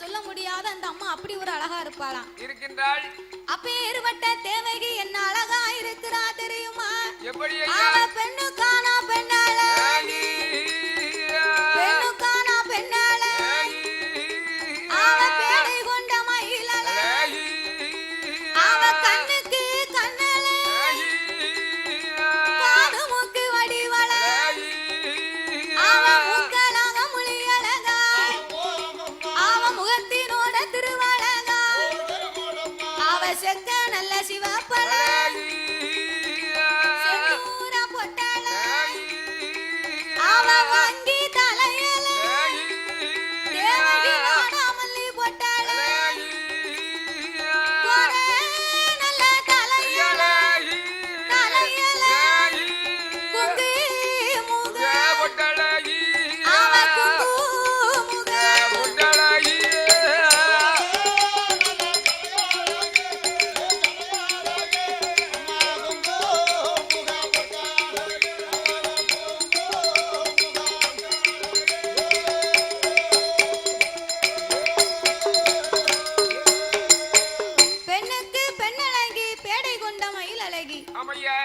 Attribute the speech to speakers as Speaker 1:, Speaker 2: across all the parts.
Speaker 1: சொல்ல முடியாத அந்த அம்மா அப்படி ஒரு அழகா இருப்பாளாம்.
Speaker 2: இருக்கின்றாள்.
Speaker 1: அப்பேற்பட்ட தேவகி என்ன அழகா இருக்கிறா தெரியுமா?
Speaker 2: எப்படி
Speaker 1: அவ பெண்ணுக்கானா பெண்ணாளி, பெண்ணுக்கானா பெண்ணாளி, அவ பேரை கொண்ட மயிலழகி, அவ கண்ணுக்கு கண்ணழகி, காது மூக்கு வடிவழகி, அவ மூக்கழக மொழியழகா, அவ முகத்தினோட திருவழகா, அவ செக்க நல்ல சிவப்பழகி, செந்தூர பொட்டழகி, அவ வங்கி தலையழகி, தேவகி நாடாமல்லி பொட்டழகி, ஒரே நல்ல தலையழகி, தலையழகி, குங்கும முக, அவ குங்கும முக, பெண்ணுக்கு பெண்ணழகி, பேடை கொண்ட மயிலழகி,
Speaker 2: ஆமையா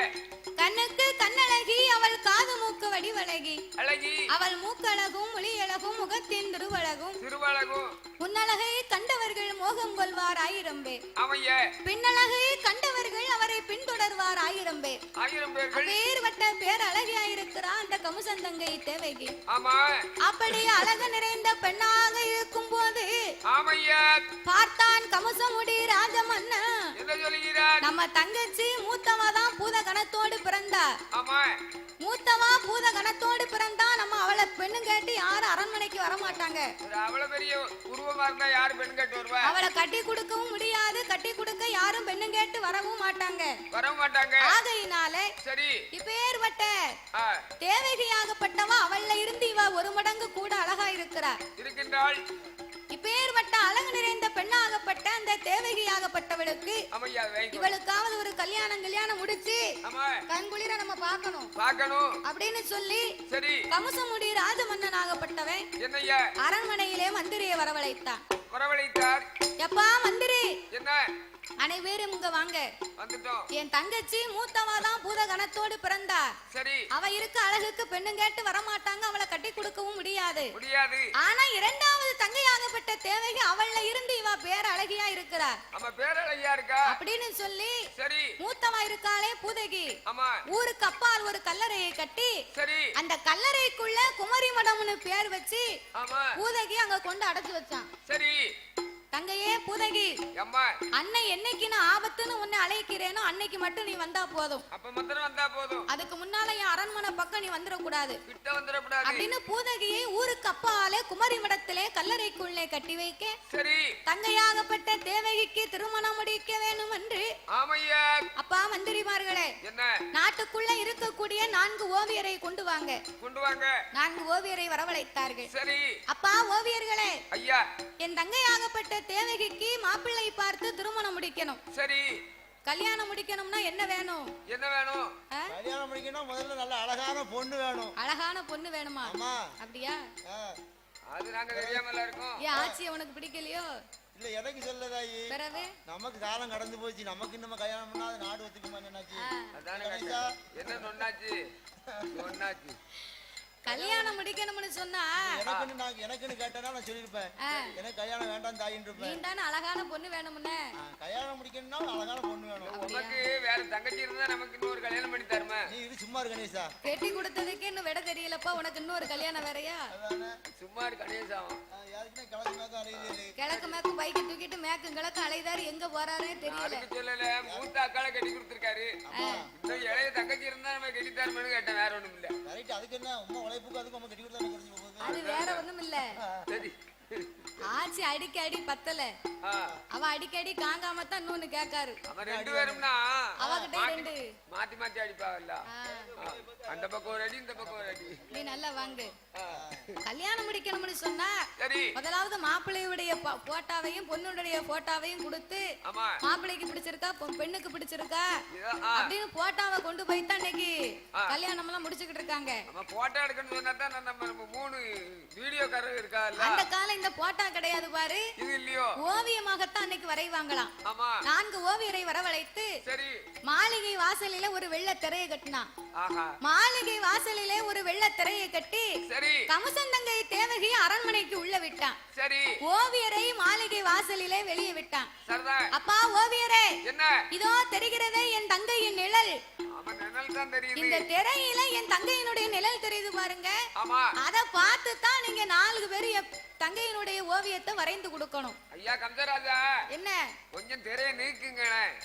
Speaker 1: கண்ணுக்கு கண்ணழகி, அவள் காது மூக்கு வடிவழகி,
Speaker 2: அழகி,
Speaker 1: அவள் மூக்கழகும் மொழியழகும் முகத்தின் திருவழகும்,
Speaker 2: திருவழகும்,
Speaker 1: முன்னழகை கண்டவர்கள் மோகம் கொள்வார் ஆயிரம் பேர்,
Speaker 2: ஆமையா
Speaker 1: பின்னழகை கண்டவர்கள் அவரை பின்தொடர்வார் ஆயிரம் பேர்.
Speaker 2: 1000 பேர்கள்.
Speaker 1: பேர்வட்ட பேர் அழகியாயிருக்கிறா அந்த கமுசந்தங்கை தேவகி.
Speaker 2: ஆமா
Speaker 1: அப்படி அழகு நிறைந்த பெண்ணாக இருக்கும் போது
Speaker 2: ஆமையா
Speaker 1: பார்த்தான் கமுசமுடி ராஜமன்னா,
Speaker 2: என்ன சொல்கிறார்?
Speaker 1: நம்ம தங்கச்சி மூத்தவதான் பூத கணத்தோடு பிறந்தா,
Speaker 2: ஆமா
Speaker 1: மூத்தவா பூத கணத்தோடு பிறந்தா, நம்ம அவளை பெண்ணு கேட்டு யாரும் அரண்மனைக்கு வர மாட்டாங்க.
Speaker 2: அவ்வளவு பெரிய உருவமா இருந்தா யாரு பெண் கேட்டு வருவா?
Speaker 1: அவளை கட்டி கொடுக்கவும் முடியாது, கட்டி கொடுக்க யாரும் பெண்ணு கேட்டு வரவும் மாட்டாங்க.
Speaker 2: வர மாட்டாங்க.
Speaker 1: ஆகையினால
Speaker 2: சரி
Speaker 1: இப்பேற்பட்ட
Speaker 2: ஆ,
Speaker 1: தேவகியாகப்பட்டவ அவள்ல இருந்து இவ ஒரு மடங்கு கூட அழகா இருக்கிறா.
Speaker 2: இருக்கின்றாள்.
Speaker 1: இப்பேற்பட்ட அழகு நிறைந்த பெண்ணாகப்பட்ட அந்த தேவகியாகப்பட்டவளுக்கு
Speaker 2: ஆமையா
Speaker 1: இவளுக்காவது ஒரு கல்யாணம் முடிச்சு
Speaker 2: ஆமா
Speaker 1: கண்குளிர நம்ம பார்க்கணும்
Speaker 2: பார்க்கணும்
Speaker 1: அப்படின்னு சொல்லி
Speaker 2: சரி
Speaker 1: கமுசமுடி ராஜமன்னனாகப்பட்டவன்
Speaker 2: என்னய்யா
Speaker 1: அரண்மனையிலே மந்திரியை வரவழைத்தான்.
Speaker 2: வரவழைத்தார்.
Speaker 1: எப்பா மந்திரி,
Speaker 2: என்ன
Speaker 1: அனைவரும் இங்க வாங்க.
Speaker 2: வந்துட்டோம்.
Speaker 1: என் தங்கச்சி மூத்தவாதான் பூத கணத்தோடு பிறந்தா,
Speaker 2: சரி
Speaker 1: அவ இருக்க அழகுக்கு பெண்ணு கேட்டு வரமாட்டாங்க, அவளை கட்டி கொடுக்கவும் முடியாது.
Speaker 2: முடியாது.
Speaker 1: ஆனா இரண்டாவது தங்கையாகப்பட்ட தேவகி அவள்ல இருந்து இவ பேர் அழகியா இருக்கிறா
Speaker 2: ஆமா பேரழகியா இருக்கா
Speaker 1: அப்படின்னு சொல்லி
Speaker 2: சரி
Speaker 1: மூத்தவா இருக்காளே பூதகி
Speaker 2: ஆமா
Speaker 1: ஊருக்கு அப்பால் ஒரு கல்லறையை கட்டி
Speaker 2: சரி
Speaker 1: அந்த கல்லறைக்குள்ள குமரி மடம்னு பேர் வச்சு
Speaker 2: ஆமா
Speaker 1: பூதகி அங்க கொண்டு அடைச்சு வச்சான்.
Speaker 2: சரி
Speaker 1: தங்கையே பூதகி,
Speaker 2: அம்மா
Speaker 1: அன்னை என்னைக்கு நான் ஆபத்துன்னு உன்னை அழைக்கிறேனோ அன்னைக்கு மட்டும் நீ வந்தா போதும்.
Speaker 2: அப்ப மாத்திரம் வந்தா போதும்.
Speaker 1: அதுக்கு முன்னால என் அரண்மனை பக்கம் நீ வந்துடக்கூடாது
Speaker 2: கிட்ட வந்துடக்கூடாது
Speaker 1: அப்படின்னு பூதகியை ஊருக்கு அப்பாலே குமரி மடத்திலே கல்லறைக்குள்ளே கட்டி வைக்க
Speaker 2: சரி
Speaker 1: தங்கையாகப்பட்ட தேவகிக்கு திருமணம் முடிக்க வேணும் என்று
Speaker 2: ஆமையா
Speaker 1: அப்பா மந்திரிமார்களே
Speaker 2: என்ன
Speaker 1: நாட்டுக்குள்ள இருக்கக்கூடிய 4 ஓவியரை கொண்டு வாங்க.
Speaker 2: கொண்டு வாங்க.
Speaker 1: 4 ஓவியரை வரவழைத்தார்கள்.
Speaker 2: சரி
Speaker 1: அப்பா ஓவியர்களே,
Speaker 2: ஐயா
Speaker 1: என் தங்கையாகப்பட்ட தேவகிக்கு மாப்பிள்ளை பார்த்து திருமணம் முடிக்கணும்.
Speaker 2: சரி
Speaker 1: கல்யாணம் முடிக்கணும்னா என்ன வேணும்?
Speaker 2: என்ன வேணும்?
Speaker 3: கல்யாணம் முடிக்கணும் முதல்ல நல்ல அழகான பொண்ணு வேணும்.
Speaker 1: அழகான பொண்ணு வேணுமா?
Speaker 3: ஆமா.
Speaker 1: அப்படியா?
Speaker 2: அது நாங்க தெரியாமல இருக்கோம்.
Speaker 1: ஏன் ஆச்சி உனக்கு பிடிக்கலையோ?
Speaker 3: இல்ல எனக்கு சொல்லதாயி.
Speaker 1: பிறகு
Speaker 3: நமக்கு காலம் கடந்து போச்சு, நமக்கு இன்னும் கல்யாணம் பண்ணாத நாடு வச்சுக்குமா என்னாச்சு?
Speaker 2: அதானே என்ன சொன்னாச்சு சொன்னாச்சு
Speaker 1: கல்யாணம் முடிக்கணும்னு சொன்னா
Speaker 3: எனக்குன்னு கேட்டா நான் சொல்லிருப்பேன், எனக்கு கல்யாணம் வேண்டாம் தாயின்னு இருப்பேன்.
Speaker 1: நீ தானே அழகான பொண்ணு வேணும்னு.
Speaker 3: கல்யாணம் முடிக்கணும்னா அழகான பொண்ணு வேணும்.
Speaker 2: உனக்கு வேற தங்கச்சி இருந்தா நமக்கு இன்னொரு கல்யாணம் பண்ணி தருமா?
Speaker 3: நீ இது சும்மா இரு கணேசா.
Speaker 1: கெட்டி கொடுத்ததுக்கு இன்னும் விட தெரியலப்பா, உனக்கு இன்னொரு கல்யாணம் வேறயா?
Speaker 2: சும்மா இரு கணேசா.
Speaker 3: யாருக்குமே கிழக்கு மேற்கு அலையுது.
Speaker 1: கிழக்கு மேற்கு பைக்கு தூக்கிட்டு மேற்கு கிழக்கு அலைதாரு, எங்க போறாரே தெரியல.
Speaker 2: அதுக்கு சொல்லல, மூத்த அக்கால கட்டி கொடுத்திருக்காரு. இன்னும் இளைய தங்கச்சி இருந்தா நம்ம கட்டி தருமான்னு கேட்டேன், வேற ஒண்ணும் இல்ல.
Speaker 3: ரைட், அதுக்கு என்ன உம்மா உழைப்புக்கு அதுக்கு நம்ம கட்டி கொடுத்தா குறைஞ்சு போகுது.
Speaker 1: அது வேற ஒண்ணும் இல்ல.
Speaker 2: சரி
Speaker 1: ஆச்சி அடிக்கடி பத்தல, அவ அடிக்கடி காங்காமத்தான் இன்னொன்னு கேட்காரு.
Speaker 2: அவன் 2 பேரும்னா
Speaker 1: அவகிட்ட 2
Speaker 2: மாத்தி மாத்தி அடிப்பாங்கல்ல. அந்த பக்கம் ஒரு அடி, இந்த பக்கம் ஒரு அடி.
Speaker 1: நீ நல்லா வாங்க. கல்யாணம் முடிக்கணும்னு சொன்னா
Speaker 2: சரி
Speaker 1: முதலாவது மாப்பிள்ளையுடைய போட்டாவையும் பொண்ணுடைய போட்டாவையும் கொடுத்து, மாப்பிள்ளைக்கு பிடிச்சிருக்கா பெண்ணுக்கு பிடிச்சிருக்கா அப்படின்னு போட்டாவை கொண்டு போய் தான் இன்னைக்கு கல்யாணம் எல்லாம் முடிச்சுக்கிட்டு இருக்காங்க.
Speaker 2: போட்டோ எடுக்கணும்னு சொன்னா தான் நம்ம 3 வீடியோ காரங்க இருக்காங்கல்ல,
Speaker 1: அந்த காலம் இந்த போட்டா கிடையாது பாரு,
Speaker 2: இது இல்லையோ?
Speaker 1: ஓவியமாகத்தான் அன்னைக்கு வரைவாங்களாம்.
Speaker 2: ஆமா
Speaker 1: 4 ஓவியரை வரவழைத்து
Speaker 2: சரி.
Speaker 1: மாளிகை வாசலில ஒரு வெள்ளை திரையை கட்டினான்.
Speaker 2: ஆஹா
Speaker 1: மாளிகை வாசலிலே ஒரு வெள்ளை திரையை கட்டி
Speaker 2: சரி
Speaker 1: கமசந்தங்கை தேவகி அரண்மனைக்கு உள்ள விட்டான்.
Speaker 2: சரி.
Speaker 1: ஓவியரை மாளிகை வாசலிலே வெளியே விட்டான்.
Speaker 2: சரிதான்.
Speaker 1: அப்பா ஓவியரே,
Speaker 2: என்ன?
Speaker 1: இதோ தெரிகிறதே என் தங்கையின் நிழல்.
Speaker 2: ஆமா நிழல் தான் தெரியுது.
Speaker 1: இந்த திரையில என் தங்கையினுடைய நிழல் தெரியுது பாருங்க.
Speaker 2: ஆமா
Speaker 1: அத பார்த்து தான் நீங்க 4 பேர் என் தங்கையினுடைய ஓவியத்தை வரைந்து கொடுக்கணும்.
Speaker 2: ஐயா கம்சராஜா,
Speaker 1: என்ன
Speaker 2: கொஞ்சம் திரையை நீக்குங்களேன்.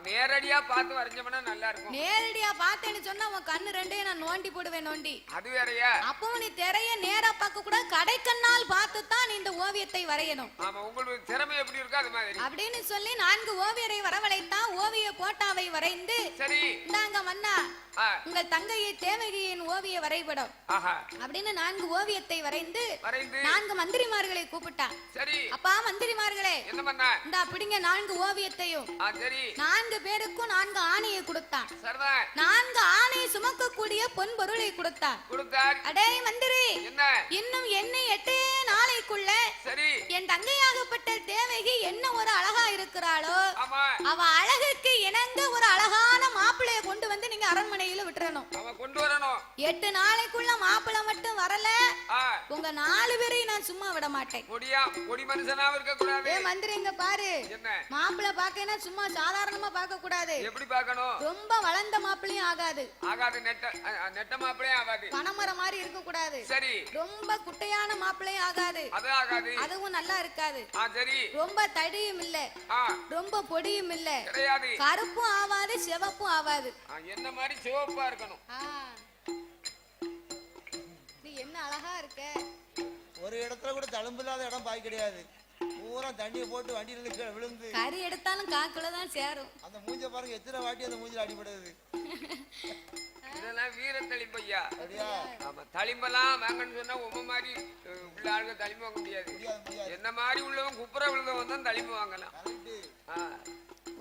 Speaker 2: நேரடியா பார்த்து வரைஞ்சோம்னா நல்லா இருக்கும்.
Speaker 1: நேரடியா பார்த்தேன்னு சொன்னா உன் கண்ணு ரெண்டையும் நான் நோண்டி போடுவேன் நோண்டி.
Speaker 2: அது வேறயா?
Speaker 1: அப்பவும் நீ திரைய நேரா பார்க்க கூட கடைக்கண்ணால் பார்த்து தான் நீ இந்த ஓவியத்தை வரையணும்.
Speaker 2: ஆமா உங்களுக்கு திறமை எப்படி இருக்கோ அது மாதிரி.
Speaker 1: அப்படின்னு சொல்லி 4 ஓவியரை வரவழைத்தான். ஓவிய போட்டாவை வரைந்து
Speaker 2: சரி
Speaker 1: இந்தாங்க மன்னா உங்கள் தங்கையை தேவகியின் ஓவிய வரைபடம் அப்படின்னு 4 ஓவியத்தை வரைந்து 4 மந்திரிமார்களை கூப்பிட்டான்.
Speaker 2: சரி
Speaker 1: அப்பா மந்திரிமார்களே,
Speaker 2: என்ன பண்ண?
Speaker 1: இந்தா பிடிங்க 4 ஓவியத்தையும்.
Speaker 2: சரி
Speaker 1: 4 பேருக்கும் 4 ஆணையை கொடுத்தான்.
Speaker 2: சரிதான்.
Speaker 1: 4 ஆணையை சுமக்கக்கூடிய பொன் பொருளை கொடுத்தான். அடே மந்திரி, இன்னும் என்ன 8 நாளைக்குள்ள
Speaker 2: சரி
Speaker 1: என் தங்கையாகப்பட்ட தேவகி என்ன ஒரு அழகா இருக்கிறாளோ அவ அழகுக்கு இணங்க ஒரு அழகான மாப்பிள்ளைய கொண்டு வந்து நீங்க அரண்மனையில விட்டுறணும்.
Speaker 2: கொண்டு வரணும்.
Speaker 1: 8 நாளைக்குள்ள மாப்பிள்ளை மட்டும் வரல உங்க 4 பேரையும் நான் சும்மா விட மாட்டேன்.
Speaker 2: பொடி மனுஷனா இருக்க கூடாது.
Speaker 1: ஏ மந்திரி இங்க பாரு, மாப்பிள்ளை பாக்கனா சும்மா சாதாரணமா பார்க்க கூடாது.
Speaker 2: எப்படி பார்க்கணும்?
Speaker 1: ரொம்ப வளர்ந்த மாப்பிள்ளையும் ஆகாது.
Speaker 2: நெட்ட மாப்பிள்ளையும் ஆகாது.
Speaker 1: பணமரம் மாதிரி இருக்க கூடாது.
Speaker 2: சரி.
Speaker 1: ரொம்ப குட்டையான மாப்பிள்ளையும் ஆகாது. அதுவும் நல்லா இருக்காது.
Speaker 2: சரி.
Speaker 1: ரொம்ப தடியும் இல்ல, ரொம்ப பொடியும் இல்ல,
Speaker 2: கிடையாது.
Speaker 1: கருப்பும் ஆவாது சிவப்பும் ஆவாது.
Speaker 2: என்ன மாதிரி சிவப்பா இருக்கணும்.
Speaker 1: நீ என்ன அழகா இருக்க.
Speaker 3: ஒரு இடத்துல கூட தழும்பு இல்லாத இடம் பாய் கிடையாது. பூரா தண்ணியை போட்டு வண்டியில விழுந்து
Speaker 1: கறி எடுத்தாலும் காக்குலதான் சேரும்.
Speaker 3: அந்த மூஞ்ச பாருங்க, எத்தனை வாட்டி அந்த மூஞ்சில அடிபடுது.
Speaker 2: இதெல்லாம் வீர தளிம்பையா. ஆமா தளிம்பெல்லாம் வாங்கன்னு சொன்னா உம மாதிரி உள்ள ஆளுங்க தளிம்பு வாங்க முடியாது. என்ன மாதிரி உள்ளவன் குப்புற விழுந்தவன் தான் தளிம்பு வாங்கலாம்.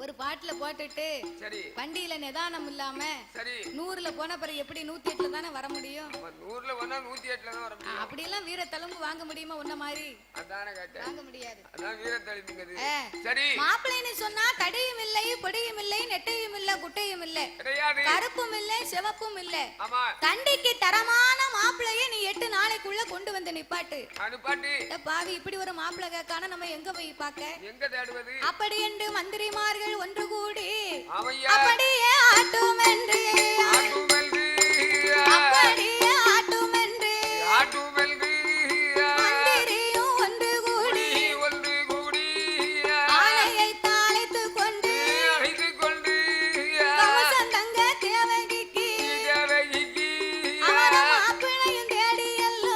Speaker 1: ஒரு பாட்டுல போட்டுட்டு சரி வண்டியில நிதானம் இல்லாம சரி 100ல போன பிறகு எப்படி 108ல தானே வர முடியும்.
Speaker 2: 100ல வந்தா 108ல தான் வர முடியும்.
Speaker 1: அப்படி எல்லாம் வீர தழும்பு வாங்க முடியுமா? உன்ன மாதிரி
Speaker 2: அதானே கேட்டேன்.
Speaker 1: வாங்க முடியாது.
Speaker 2: அதான் வீர தழும்புங்கிறது. சரி
Speaker 1: மாப்பிள்ளைன்னு சொன்னா தடியும் இல்லை பொடியும் இல்லை நெட்டையும் இல்ல குட்டையும் இல்ல,
Speaker 2: கிடையாது.
Speaker 1: கருப்பும் இல்ல சிவப்பும் இல்ல.
Speaker 2: ஆமா
Speaker 1: தண்டிக்கு தரமான மாப்பிள்ளையை நீ 8 நாளைக்குள்ள கொண்டு வந்து நிப்பாட்டு.
Speaker 2: அனுப்பாட்டு.
Speaker 1: பாவி இப்படி ஒரு மாப்பிள்ளை கேட்கான நம்ம எங்க போய் பார்க்க?
Speaker 2: எங்க தேடுவது?
Speaker 1: அப்படி என்று மந்திரிமார்கள் ஒன்று கூடி
Speaker 2: ஆமையா
Speaker 1: அப்படியே ஆட்டுமென்று அப்படியே ஆட்டுமென்று மந்திரியும் ஒன்று கூடி ஆலையை தாளித்துக் கொண்டு கமசந்தங்க தேவகிக்கு அவர மாப்பிள்ளையும் தேடி எல்லோ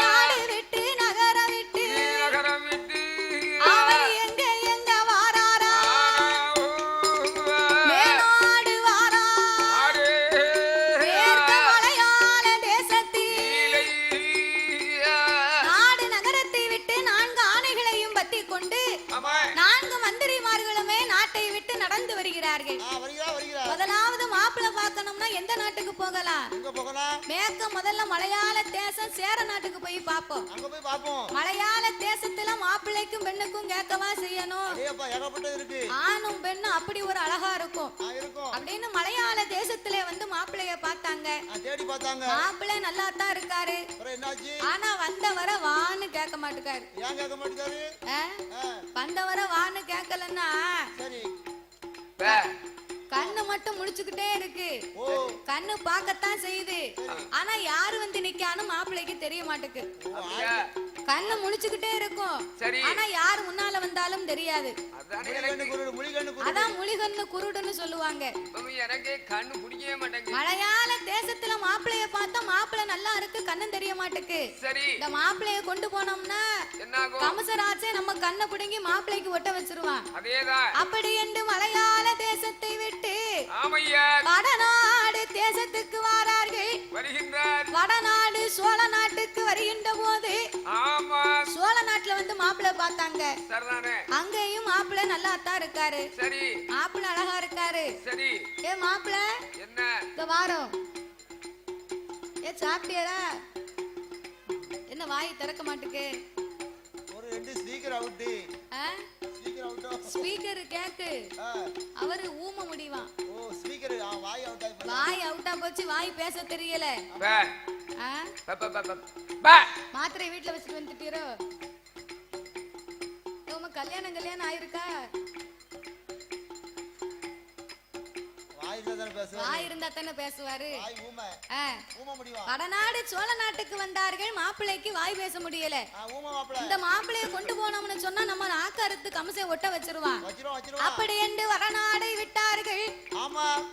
Speaker 1: நாடு விட்டு நகரம் விட்டு அவர் எங்க வாராரா மேநாடு வாரா மேற்கு மலையாள தேசத்தில் நாடு நகரத்தை விட்டு 4 ஆணைகளையும் பத்தி கொண்டு 4 மந்திரிமார்களுமே நாட்டை விட்டு நடந்து வருகிறார்கள். முதலாவது மாப்பிள்ளை பார்க்கணும்னா எந்த நாட்டுக்கு போகலாம்? மேற்க முதல்ல மலையாள தேசம் சேர நாட்டுக்கு போய் பார்ப்போம். மலையாள தேசத்துல மாப்பிள்ளைக்கும் பெண்ணுக்கும் கேட்கவா செய்யணும். ஆணும் பெண்ணும் அப்படி ஒரு அழகா இருக்கும் அப்படின்னு மலையாள தேசத்திலே வந்து மாப்பிள்ளைய பார்த்தாங்க. மாப்பிள்ளை நல்லா தான் இருக்காரு. ஆனா வந்தவர வான்னு கேட்க மாட்டுக்காரு. வந்தவர வான்னு கேட்கலன்னா கண்ணு மட்டும் முடிச்சுக்கிட்டே இருக்கு. கண்ணு பார்க்கத்தான் செய்யுது. ஆனா யாரு வந்து நிக்கான்னு மாப்பிள்ளைக்கு தெரிய மாட்டுக்கு. கண்ணு முடிச்சுக்கிட்டே இருக்கும். ஆனா யாரு முன்னால வந்தாலும் தெரியாது. அதான் முழிகண்ணு குருடுன்னு சொல்லுவாங்க. மலையாள தேசத்துல மாப்பிள்ளைய பார்த்தா மாப்பிள்ளை நல்லா இருக்கு, கண்ணு தெரிய மாட்டுக்கு. இந்த மாப்பிள்ளைய கொண்டு போனோம்னா கமசராஜே நம்ம கண்ணை பிடுங்கி மாப்பிள்ளைக்கு ஒட்ட வச்சிருவான். அப்படி என்று மலையாள தேசத்தை விட்டு வடநாடு தேசத்துக்கு வாரார்கள். வடநாடு சோழ நாட்டுக்கு வருகின்ற போது சோழ நாட்டுல வந்து மாப்பிள்ளை பார்த்தாங்க. அங்கேயும் மாப்பிள்ளை நல்லா தான் இருக்காரு. மாப்பிள்ளை அழகா இருக்காரு. ஏ மாப்பிள்ளை இந்த வாரம் ஏ சாப்பிட்டியடா? என்ன வாய் திறக்க மாட்டுக்கு?
Speaker 3: ஒரு 2 speaker out. Speaker out.
Speaker 1: Speaker கேக்கு. அவரு ஊம முடிவான்.
Speaker 3: ஓ ஸ்பீக்கர் வாய் அவுட் ஆயி.
Speaker 1: வாய் அவுட்டா போச்சு, வாய் பேச தெரியல. மாத்திரை வீட்டுல வச்சுட்டு வந்துட்டீரோ? கல்யாணம் ஆயிருக்கா? வாய் இருந்தா தானே பேசுவாரு. வடநாடு சோழ நாட்டுக்கு வந்தார்கள். மாப்பிள்ளைக்கு வாய் பேச முடியல. இந்த மாப்பிள்ளைய கொண்டு போனோம்னு சொன்னா நம்ம நாக்கறுத்து கமசை ஒட்ட வச்சிருவான். அப்படி என்று வடநாடை விட்டார்கள்.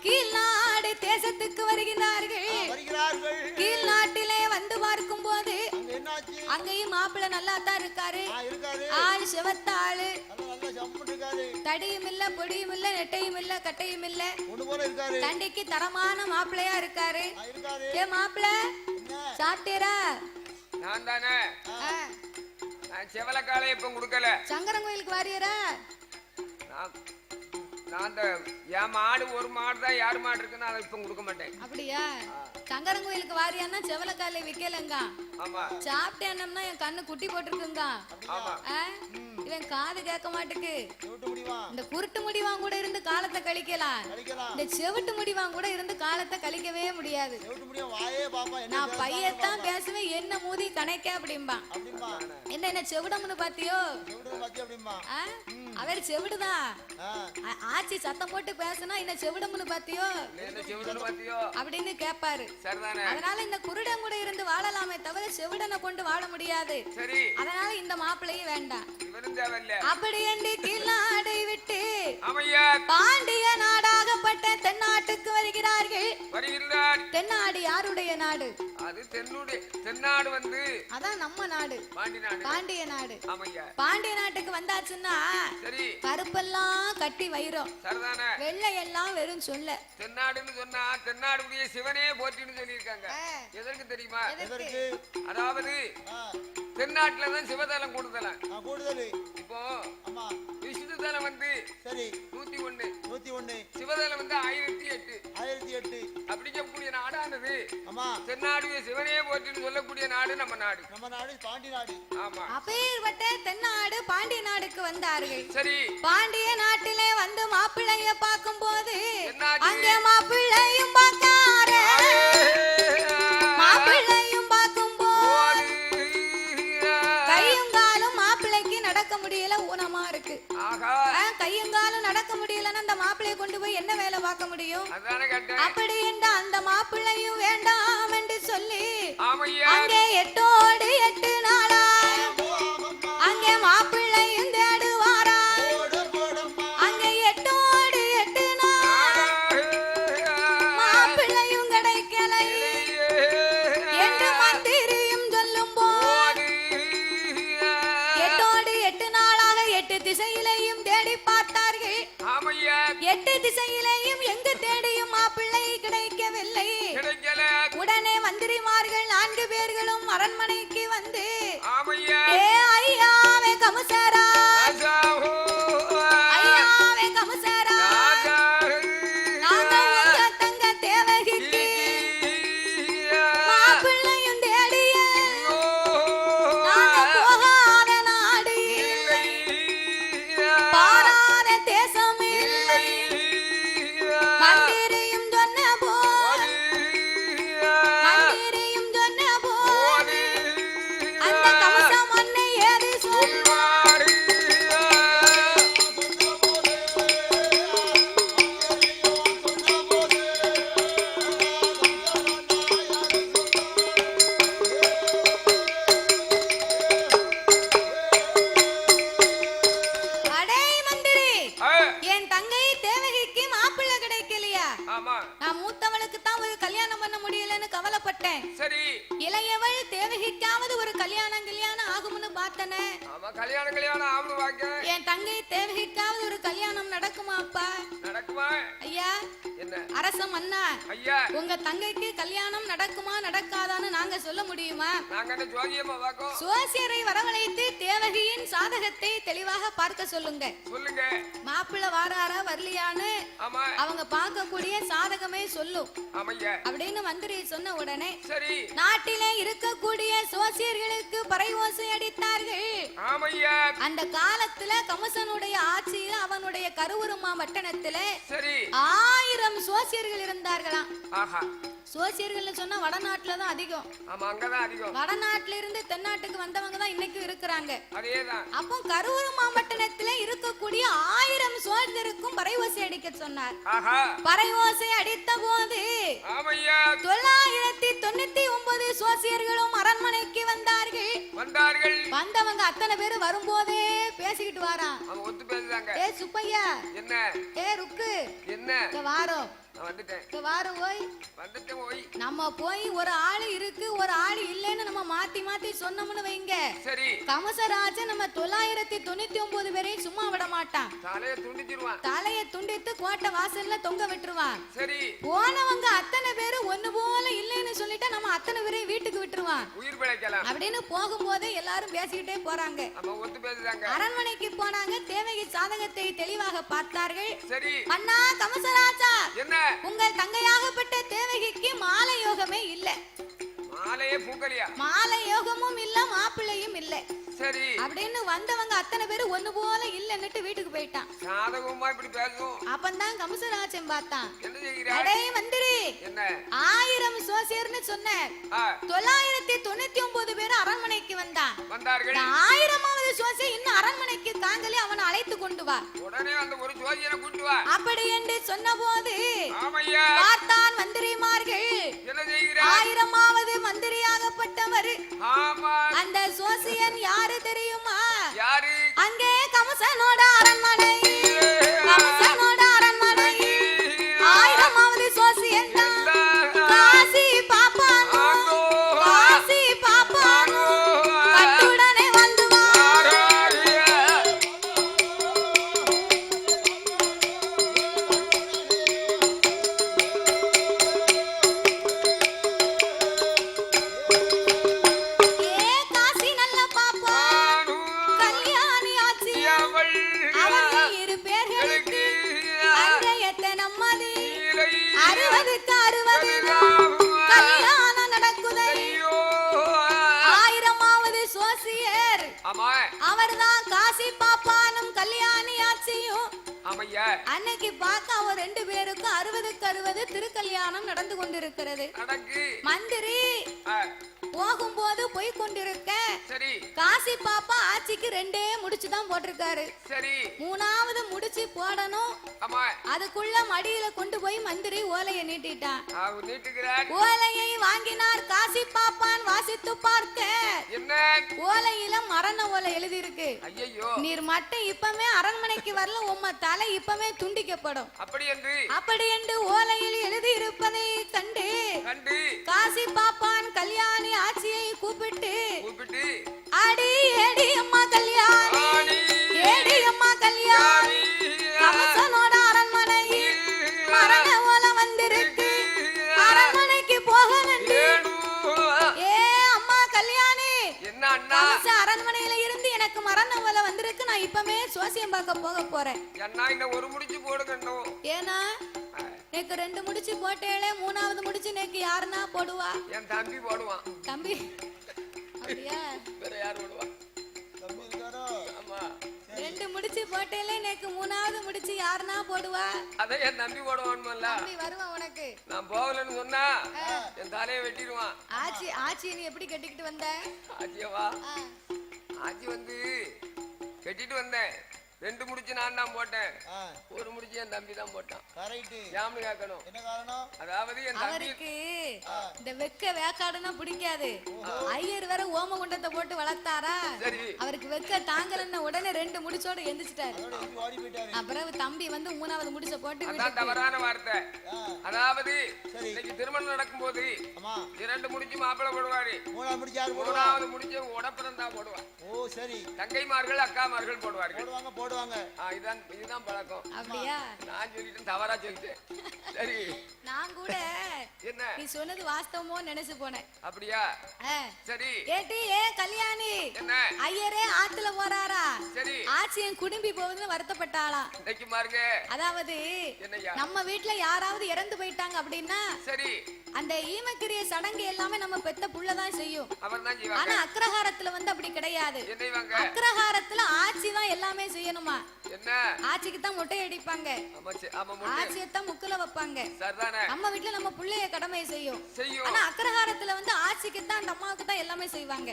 Speaker 1: கீழ்நாடு தேசத்துக்கு வருகிறார்கள். கீழ் நாட்டிலே வந்து பார்க்கும் போது அங்கேயும் மாப்பிள்ளை நல்லா தான் இருக்காரு. ஆள் சிவத்தாளு, தடியும் இல்ல, பொடியும் இல்ல, நெட்டையும் இல்ல, கட்டையும் இல்ல, தண்டிக்கு தரமான மாப்பிள்ளையா இருக்காரு. ஏ மாப்பிள்ள சாப்பிட்டீரா?
Speaker 2: நான் தானே. நான் செவலக்காலை இப்ப கொடுக்கல.
Speaker 1: சங்கரன் கோயிலுக்கு வாரியரா?
Speaker 2: நான் என் மாடு ஒரு மாடு தான், யாரு மாடு இருக்குன்னு அதை இப்ப கொடுக்க மாட்டேன்.
Speaker 1: அப்படியா? சங்கரன் கோயிலுக்கு வாரியான்னா செவலக்காலை விக்கலங்க. சாப்பிட்டேன்னா என் கண்ணு குட்டி போட்டிருக்குங்க. இவன் காது கேட்க மாட்டுக்கு. இந்த குருட்டு முடிவான் கூட இருந்து காலத்தை கழிக்கலாம். இந்த செவிட்டு முடிவான் கூட இருந்து காலத்தை கழிக்கவே முடியாது. நான் பையத்தான் பேசுவேன், என்ன மூதி கணக்க அப்படிம்பான். என்ன செவிடம்னு பாத்தியோ? அவர் செவிடுதான். ஆச்சி சத்தம் போட்டு பேசுனா என்ன செவிடம்னு பாத்தியோ அப்படின்னு கேட்பாரு. அதனால இந்த குருடன் கூட இருந்து வாழலாமே தவிர செவிடனை கொண்டு வாழ முடியாது. அதனால இந்த மாப்பிள்ளையும் வேண்டாம். அப்படி என்று கீழ்நாடை விட்டு பாண்டிய நாடாகப்பட்ட தென்னாட்டுக்கு வருகிறார்கள். தென்னாடு யாருடைய நாடு?
Speaker 2: அது தென்னாடு வந்து
Speaker 1: அதான் நம்ம நாடு, பாண்டிய நாடு. பாண்டிய நாட்டுக்கு வந்தாச்சுன்னா கருப்பெல்லாம் கட்டி வைரம், வெள்ளை எல்லாம் வெறும் சொல்ல.
Speaker 2: தென்னாடுன்னு சொன்னா தென்னாடுடைய சிவனே போற்றின்னு சொல்லியிருக்காங்க. எதற்கு தெரியுமா? அதாவது தென்னாட்டுலதான் சிவதலம் கூடுதலாம். இப்போ விஷ்ணு தலம் வந்து 101, சிவதலம் வந்து 1008. அப்படிங்கக்கூடிய நாடானது தென்னாடுடைய சிவனே போற்றின்னு சொல்லக்கூடிய நாடு நம்ம நாடு.
Speaker 3: பாண்டி நாடு.
Speaker 2: ஆமா.
Speaker 1: அப்பேற்பட்ட தென்னாடு பாண்டிய நாடுக்கு வந்தார்கள்.
Speaker 2: சரி.
Speaker 1: பாண்டிய நாட்டிலே வந்து மாப்பிள்ளைய பார்க்கும் போது அங்கே மாப்பிள்ளையும் பார்க்காரு. மாப்பிள்ளையும் பார்க்கும் போது கையும் காலும் மாப்பிள்ளைக்கு நடக்க முடியல, ஊனமா இருக்கு. கையும் காலும் நடக்க முடியலன்னா அந்த மாப்பிள்ளைய கொண்டு போய் என்ன வேலை பார்க்க முடியும்? அப்படி என்ற அந்த மாப்பிள்ளையும் வேண்டாம் என்று சொல்லி அங்கே 8 நாளா அங்கே மாப்பிள்ளையும் தேடுவாரா. அங்கே 8 நாள் மாப்பிள்ளையும் கிடைக்கலை என்று மந்திரியும் சொல்லும் போது 8 நாளாக 8 திசையிலையும் தேடி பார்த்தார்கள். 8 திசையிலையும் எங்கு தேடியும் மாப்பிள்ளை கிடைக்கவில்லை. உடனே மந்திரிமார்கள் 4 பேர்களும் அரண்மனைக்கு வந்து ஏ ஐயாவே கமுசரா, ஐயாவே கமுசரா, நாங்க உங்க தங்க தேவகிக்கு மாப்பிள்ளையும் தேடிய நாங்க போகாத நாடு இல்லை, பாராத தேசம் இல்லை. மந்திரியும் சொன்ன போது அந்த கவசம் அன்னை ஏறி சொல்வார். அடே மந்திரி, என் தங்கை தேவகிக்கு மாப்பிள்ளை கிடைக்கலையா? நான் மூத்தவளுக்கு தான் ஒரு கல்யாணம் பண்ண முடியலன்னு கவலைப்பட்டேன்.
Speaker 2: சரி.
Speaker 1: இளையவள் தேவகிக்காவது ஒரு கல்யாணம் ஆகும்னு பார்த்தனே.
Speaker 2: கல்யாணம் ஆகும் வாங்க.
Speaker 1: என் தங்கை தேவகிக்காவது ஒரு கல்யாணம் நடக்குமா அப்பா?
Speaker 2: நடக்குமா?
Speaker 1: ஐயா,
Speaker 2: என்ன
Speaker 1: அரசம் அண்ணா,
Speaker 2: ஐயா,
Speaker 1: உங்க தங்கைக்கு கல்யாணம் நடக்குமா நடக்காதான்னு நாங்க சொல்ல முடியுமா?
Speaker 2: நாங்க ஜோதியமா வாக்கோ.
Speaker 1: சோசியரை வரவழைத்து தேவகியின் சாதகத்தை தெளிவாக பார்க்க சொல்லுங்க.
Speaker 2: சொல்லுங்க.
Speaker 1: மாப்பிள்ளை வாராரா வரலையான்னு
Speaker 2: ஆமா
Speaker 1: அவங்க பார்க்கக்கூடிய சாதகமே சொல்லும்.
Speaker 2: ஆமையா
Speaker 1: அப்படின்னு மந்திரி சொன்ன உடனே
Speaker 2: சரி
Speaker 1: நாட்டிலே இருக்கக்கூடிய சோசியர்களுக்கு பறையோசை அடித்தார்கள்.
Speaker 2: ஆமையா
Speaker 1: அந்த காலத்துல கமசனுடைய ஆட்சியில அவனுடைய கருவூர் பட்டணத்துல
Speaker 2: சரி
Speaker 1: 1000 சோசியர்கள் இருந்தார்களாம்.
Speaker 2: ஆஹா
Speaker 1: சோசியர்கள் சொன்னா வடநாட்டுல தான் அதிகம்.
Speaker 2: ஆமா அங்கதான் அதிகம்.
Speaker 1: வடநாட்டுல இருந்து தென்னாட்டுக்கு வந்தவங்க தான் இன்னைக்கு இருக்கிறாங்க.
Speaker 2: அதேதான்.
Speaker 1: அப்போ கருவூர் மாவட்டத்துல இருக்கக்கூடிய 1000 சோழருக்கும் பறையோசை அடிக்க சொன்னார்.
Speaker 2: ஆஹா
Speaker 1: பறையோசை அடித்த போது
Speaker 2: ஆமையா
Speaker 1: 999 சோசியர்களும் அரண்மனைக்கு வந்தார்கள். வந்தவங்க அத்தனை பேரு வரும்போதே பேசிக்கிட்டு வாரான்.
Speaker 2: அவன் ஒத்து பேசுறாங்க.
Speaker 1: ஏ சுப்பையா
Speaker 2: என்ன
Speaker 1: ஏ ருக்கு
Speaker 2: என்ன
Speaker 1: வாரோம்
Speaker 2: வந்துட்டேன்
Speaker 1: வாரம் ஓய்
Speaker 2: வந்துட்டேன் ஓய்.
Speaker 1: நம்ம போய் ஒரு ஆளு இருக்கு ஒரு ஆளு இல்லைன்னு நம்ம மாத்தி மாத்தி சொன்னோம்னு வைங்க.
Speaker 2: சரி
Speaker 1: கமசராஜன் நம்ம 999 பேரையும் சும்மா விட மாட்டான்.
Speaker 2: தலையை துண்டிச்சிருவான்.
Speaker 1: தலையை துண்டித்து கோட்டை வாசல்ல தொங்க விட்டுருவான்.
Speaker 2: சரி
Speaker 1: போனவங்க அத்தனை பேரு ஒண்ணு போல இல்லைன்னு சொல்லிட்டா நம்ம அத்தனை பேரையும் வீட்டுக்கு விட்டுருவான்.
Speaker 2: உயிர் பிழைக்கலாம்
Speaker 1: அப்படின்னு போகும்போது எல்லாரும் பேசிக்கிட்டே போறாங்க.
Speaker 2: நம்ம ஒத்து பேசுறாங்க.
Speaker 1: அரண்மனைக்கு போனாங்க. தேவகி சாதகத்தை தெளிவாக பார்த்தார்கள்.
Speaker 2: சரி
Speaker 1: அண்ணா கமசராஜா
Speaker 2: என்ன
Speaker 1: உங்கள் தங்கையாகப்பட்ட தேவகிக்கு மாலை யோகமே இல்ல.
Speaker 2: மாலையே பூக்கலியா?
Speaker 1: மாலை யோகமும் இல்ல மாப்பிள்ளையும் இல்ல.
Speaker 2: சரி
Speaker 1: அப்படின்னு வந்தவங்க அத்தனை பேரு ஒண்ணு போல இல்லன்னுட்டு வீட்டுக்கு போயிட்டான்.
Speaker 2: சாதகமா இப்படி பேசும்.
Speaker 1: அப்பந்தான் கமசராஜன் பார்த்தான்.
Speaker 2: என்ன செய்கிறாய்?
Speaker 1: அடே மந்திரி
Speaker 2: என்ன
Speaker 1: 1000 சோசியர்னு சொன்ன 999 பேர் அரண்மனைக்கு
Speaker 2: வந்தார்கள்.
Speaker 1: 1000வது சோசியர் இன்னும் அரண்மனைக்கு தாங்களே அவனை அழைத்து கொண்டு வா.
Speaker 2: உடனே அந்த ஒரு சோசியரை கூட்டி வா.
Speaker 1: அப்படி என்று சொன்னபோது
Speaker 2: ஆமையா
Speaker 1: பார்த்தான் மந்திரிமார்கள்.
Speaker 2: என்ன செய்கிறாய்?
Speaker 1: 1000வது மந்திரியாகப்பட்டவர்
Speaker 2: ஆமா
Speaker 1: அந்த சோசியன் யாரு தெரியுமா?
Speaker 2: யாரு?
Speaker 1: அங்கே கமசனோட அரண்மனை. கமசனோட அரண்மனை 1000வது சோசியன் தான் காசி பாப்பான். காசி பாப்பான் கட்டுடனே வந்து வா. ஏ காசி நல்ல பாப்பான் கல்யாணி ஆச்சி அவர்கள் 2 பேர்களுக்கு அன்றையத்த நம்மதி 60க்கு 60 கல்யாணம் நடக்குதை. 1000வது சோசியர்
Speaker 2: ஆமா
Speaker 1: அவர்தான் காசி பாப்பானும் கல்யாணி ஆச்சியும்.
Speaker 2: ஆமையா
Speaker 1: அன்னைக்கு பார்க்க அவர் 2 பேருக்கும் 60க்கு 60 திருக்கல்யாணம் நடந்து கொண்டிருக்கிறது.
Speaker 2: நடக்கு
Speaker 1: மந்திரி போகும்போது போய் கொண்டிருக்க
Speaker 2: சரி
Speaker 1: காசி பாப்பா ஆச்சிக்கு 2 முடிச்சுதான் போட்டிருக்காரு.
Speaker 2: சரி
Speaker 1: 3வது முடிச்சு போடணும்.
Speaker 2: ஆமா
Speaker 1: அதுக்குள்ள மடியில கொண்டு போய் மந்திரி ஓலையை நீட்டிட்டான்.
Speaker 2: அவ நீட்டுகிறார்.
Speaker 1: ஓலையை வாங்கினார். காசி பாப்பான் வாசித்து பார்க்க
Speaker 2: என்ன
Speaker 1: ஓலையில மரண ஓலை எழுதி இருக்கு.
Speaker 2: ஐயோ
Speaker 1: நீர் மட்டும் இப்பமே அரண்மனைக்கு வரல உம்ம தலை இப்பமே துண்டிக்கப்படும். அப்படி என்று ஓலையில் எழுதி இருப்பதை கண்டு காசி பாப்பான் கல்யாணி ஆட்சியை கூப்பிட்டு அடி ஏடி அம்மா கல்யாணி ஏடி அம்மா கல்யாணி கமசனோட அரண்மனையில் மரண ஓலை வந்திருக்கு. அரண்மனைக்கு போக வேண்டும். ஏ அம்மா கல்யாணி கமச அரண்மனையில இருந்து எனக்கு மரண ஓலை வந்திருக்கு. நான் இப்பமே சோசியம் பார்க்க போக போறேன்.
Speaker 2: ஒரு முடிச்சு போடுகணும்.
Speaker 1: ஏனா நேக்கு 2 முடிச்சு போட்டேளே 3வது முடிச்சு நேக்கு யாருன்னா போடுவா?
Speaker 2: என் தம்பி போடுவான்.
Speaker 1: தம்பி அப்படியா?
Speaker 2: வேற யார் போடுவா?
Speaker 3: தம்பி இருக்காரோ?
Speaker 2: ஆமா
Speaker 1: 2 முடிச்சு போட்டேளே நேக்கு 3வது முடிச்சு யாருன்னா போடுவா?
Speaker 2: அத என் தம்பி போடுவான்மல்ல.
Speaker 1: தம்பி வருவான் உனக்கு.
Speaker 2: நான் போகலன்னு சொன்னா என் தலையை வெட்டிடுவான்.
Speaker 1: ஆச்சி நீ எப்படி கட்டிக்கிட்டு வந்த?
Speaker 2: ஆச்சியவா ஆச்சி வந்து கட்டிட்டு வந்தேன். 2 முடிச்சு நான் தான் போட்டேன். 1 முடிச்சு என் தம்பி தான் போட்டான்.
Speaker 3: கரெக்ட்.
Speaker 2: யாமனு கேட்கணும்.
Speaker 3: என்ன காரணம்?
Speaker 2: அதாவது என்
Speaker 1: அவருக்கு இந்த வெக்க வேக்காடுனா பிடிக்காது. ஐயர் வேற ஓமகுண்டத்தை போட்டு வளர்த்தாரா? அவருக்கு வெக்க தாங்கலன்னா உடனே 2 முடிச்சோட எந்திரிச்சிட்டாரு.
Speaker 3: ஓடி போயிட்டாரு.
Speaker 1: அப்புறம் தம்பி வந்து 3வது முடிச்ச போட்டு
Speaker 2: அதான் தவறான வார்த்தை. அதாவது இன்னைக்கு திருமணம் நடக்கும்போது 2 முடிச்சு மாப்பிள்ளை போடுவாரு.
Speaker 3: 3வது முடிச்சு யார் போடுவா?
Speaker 2: 3வது முடிச்சு உடப்பறம் தான் போடுவா.
Speaker 3: ஓ சரி.
Speaker 2: தங்கைமார்கள் அக்காமார்கள் போடுவார்கள்.
Speaker 3: போடுவாங்க போடுவாங்க.
Speaker 2: இதுதான் பழக்கம்.
Speaker 1: அப்படியா?
Speaker 2: நான் சொல்லிட்டேன், தவறா சொல்லிட்டேன். சரி,
Speaker 1: நான் கூட
Speaker 2: என்ன
Speaker 1: நீ சொன்னது வாஸ்தவமோ நினைச்சு போனேன்.
Speaker 2: அப்படியா? சரி.
Speaker 1: ஏட்டி கல்யாணி
Speaker 2: என்ன
Speaker 1: ஐயரே ஆத்துல போறாரா?
Speaker 2: சரி.
Speaker 1: ஆச்சியன் குடும்பி போகுதுன்னு வருத்தப்பட்டாளா?
Speaker 2: இன்னைக்கு பாருங்க.
Speaker 1: அதாவது
Speaker 2: என்னய்யா?
Speaker 1: நம்ம வீட்டுல யாராவது இறந்து போயிட்டாங்க அப்படின்னா
Speaker 2: சரி,
Speaker 1: அந்த ஈமக்கிரிய சடங்கு எல்லாமே நம்ம பெத்த புள்ளதான் செய்யும்.
Speaker 2: அவர்தான் செய்வாங்க.
Speaker 1: ஆனா அக்ரஹாரத்துல வந்து அப்படி கிடையாது.
Speaker 2: என்னைவாங்க?
Speaker 1: அக்ரஹாரத்துல ஆச்சி தான் எல்லாமே செய்யணுமா?
Speaker 2: என்ன?
Speaker 1: ஆச்சிக்கு தான் முட்டை அடிப்பாங்க, ஆச்சியத்தான் முக்குல வைப்பாங்க. நம்ம வீட்டுல நம்ம புள்ளைய கடமை செய்யும். ஆனா அக்ரஹாரத்துல வந்து ஆச்சிக்கு தான் அந்த அம்மாவுக்கு தான் எல்லாமே செய்வாங்க.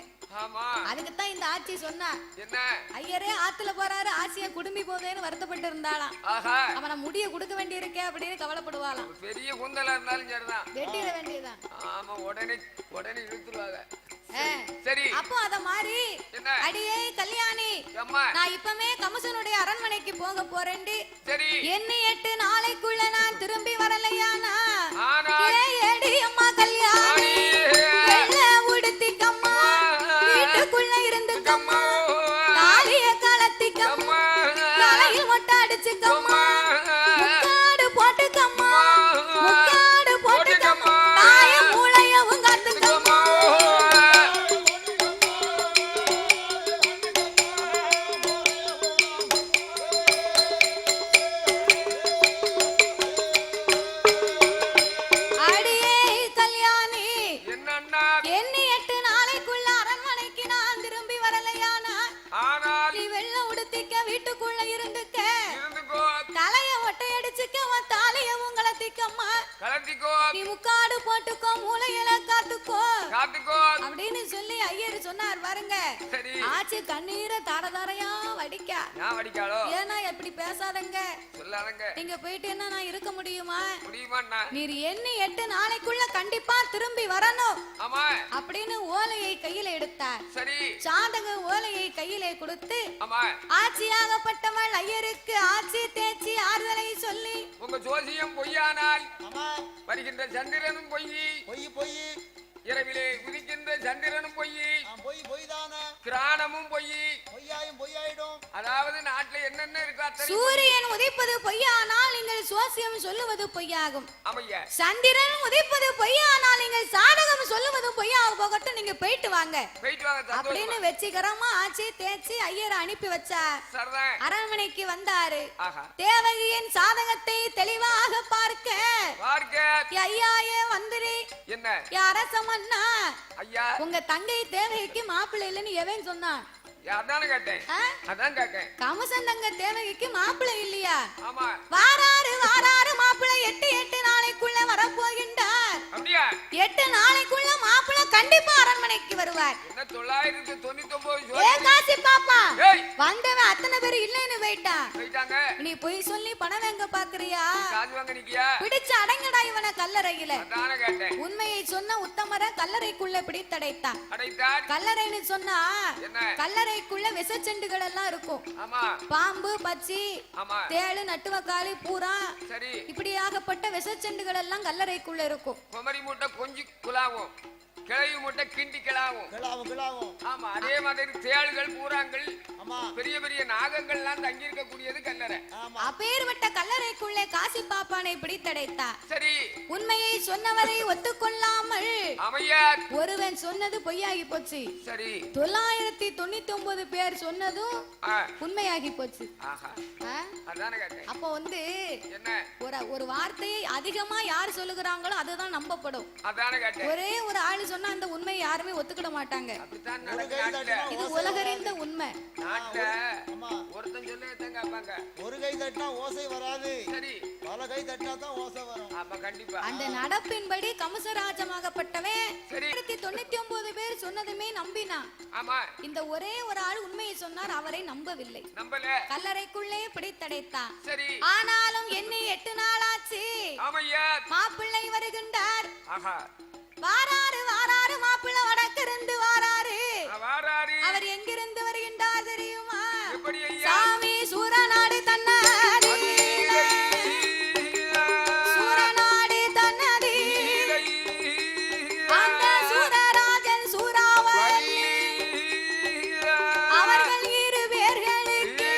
Speaker 1: அதுக்கு தான் இந்த ஆச்சி சொன்னா, ஐயரே ஆத்துல போறாரு, ஆச்சிய குடும்பி போதேன்னு வருத்தப்பட்டு இருந்தாலாம். அவனை முடிய கொடுக்க வேண்டி இருக்கே அப்படின்னு கவலைப்படுவாளாம்.
Speaker 2: பெரிய குந்தலா இருந்தாலும் சரிதான்,
Speaker 1: வெட்டிட வேண்டியதான்.
Speaker 2: ஆமா, உடனே உடனே இழுத்துருவாங்க. சரி,
Speaker 1: அப்போ அத மாதிரி அடியே கல்யாணி, நான் இப்பவே கமசனுடைய அரண்மனைக்கு போக போறேன்டி.
Speaker 2: சரி,
Speaker 1: என்ன 8 நாளைக்குள்ள நான் திரும்பி வரலையானா ஏடி அம்மா கல்யாணி, வெள்ள உடுத்திக்கம்மா, வீட்டுக்குள்ள இருந்துக்கம்மா, காலிய கலத்திக்கம்மா, தலையில் மொட்டை அடிச்சுக்கம்மா, முக்காடு போட்டுக்கம்மா, முக்காடு போட்டுக்கம்மா, தாய மூளையவும் காத்துக்கம்மா. நீ முக்காடு போட்டுக்கோ, மூளையில காத்துக்கோ அப்படின்னு சொல்லி ஐயர் சொன்னார் பாருங்க. ஆச்சு கண்ணீரை தாரதாரையா வடிக்கா. ஏன்னா எப்படி பேசாதங்க, நீங்க போயிட்டு என்ன நான் இருக்க முடியுமா? நீர் என்ன 8 நாளைக்குள்ள கண்டிப்பா திரும்பி வரணும் அப்படின்னு ஓலையை கையில எடுத்தார். சாதக ஓலையை கையிலே கொடுத்து ஆட்சியாகப்பட்டவள் ஐயருக்கு ஆட்சி தேச்சி ஆறுதலை சொல்லி,
Speaker 2: உங்க ஜோசியம் பொய்யானால் வருகின்ற சந்திரனும் பொய், இரவிலே உதிக்கின்ற சந்திரனும் பொய், கிராணமும் பொய், அதாவது நாட்டில் என்னென்ன இருக்கா,
Speaker 1: சூரியன் உதிப்பது பொய்யானால் நீங்கள் சோசியம் சொல்லுவது பொய்யாகும். சந்திரன் உதிப்பது பொய்யானால் நீங்கள் சாதகம் சொல்லுவது பொய்யாக போகட்டும், நீங்க போயிட்டு வாங்க அப்படின்னு வெற்றிகரமா ஆச்சு தேய்ச்சி ஐயரை அனுப்பி வச்சார். அரண்மனைக்கு வந்தாரு. தேவகியின் சாதகத்தை தெளிவாக பார்க்க ஐயாயே வந்திரி அரசமன்னா, உங்க தங்கை தேவகிக்கு மாப்பிள்ளை இல்லைன்னு எவன் சொன்னான்? கமசன் தங்க தேவகிக்கு மாப்பிள்ளை இல்லையா? வாராரு வாராரு மாப்பிள்ளை 8 நாளைக்குள்ள வரப்போகின்றார். 8 நாளைக்குள்ள மாப்பிள்ளை கண்டிப்பா அரண்மனைக்கு வருவார். 999 காசி பாப்பா வந்தவன் அத்தனை பேர் இல்லைன்னு போயிட்டாங்க. நீ போய் சொல்லி பணம் வாங்க பாக்குறியா? பிடிச்சு அடங்கடா இவனை கல்லறையில. உண்மையை சொன்ன உத்தமரை கல்லறைக்குள்ள பிடித்தடைத்தான். கல்லறைன்னு சொன்னா கல்லறைக்குள்ள விஷச்செண்டுகள் எல்லாம் இருக்கும். பாம்பு, பச்சி, தேளு, நட்டுவக்காளி, பூரா, இப்படியாகப்பட்ட விஷச்செண்டுகள் எல்லாம் கல்லறைக்குள்ள இருக்கும்.
Speaker 2: குமரி மூட்டை கொஞ்சி குலாவும், கிளவி மூட்டை கிண்டி கிளாவும். ஆமா, அதே மாதிரி தேள்கள், பூராங்கள், பெரிய பெரிய நாகங்கள் எல்லாம் தங்கி இருக்கக்கூடியது கல்லறை.
Speaker 1: அப்பேற்பட்ட கல்லறைக்குள்ளே காசி பாப்பானை பிடித்தடைத்தா.
Speaker 2: சரி,
Speaker 1: உண்மையை சொன்னவரை ஒத்துக்கொள்ளாமல் ஒருவன் சொன்னது பொய்யாகி போச்சு.
Speaker 2: சரி,
Speaker 1: 999 பேர் சொன்னதும் உண்மையாகி போச்சு. அப்ப வந்து ஒரு வார்த்தையை அதிகமா யார் சொல்லுகிறாங்களோ அதுதான் நம்பப்படும். ஒரே ஒரு ஆளு சொன்னா அந்த உண்மை யாருமே ஒத்துக்கிட மாட்டாங்க. இது உலகறிந்த உண்மை.
Speaker 3: ஒரு கை தட்டினா ஓசை வராது, பல கை தட்டினா தான் ஓசை வரும்.
Speaker 1: அந்த நடப்பின்படி கமசராஜமாகப்பட்டவன் 999 பேர் சொன்னதுமே நம்பினான். இந்த ஒரே ஒரு ஆள் உண்மையை சொன்னார், அவரை நம்பவில்லை. கல்லறைக்குள்ளே பிடித்தடைத்தான். ஆனாலும் என்ன 8 நாளாச்சு மாப்பிள்ளை வருகின்றார். வாராரு வாராரு மாப்பிள்ளை வடக்கிருந்து வாராரு. அவர் எங்கிருந்து வருகின்றார் தெரியுமா? சாமி சூரநாடு தன்னாடி, சூரநாடு தன்னதி, அந்த சூரராஜன் சூராவளி அவர்கள் 2 பேர்களுக்கு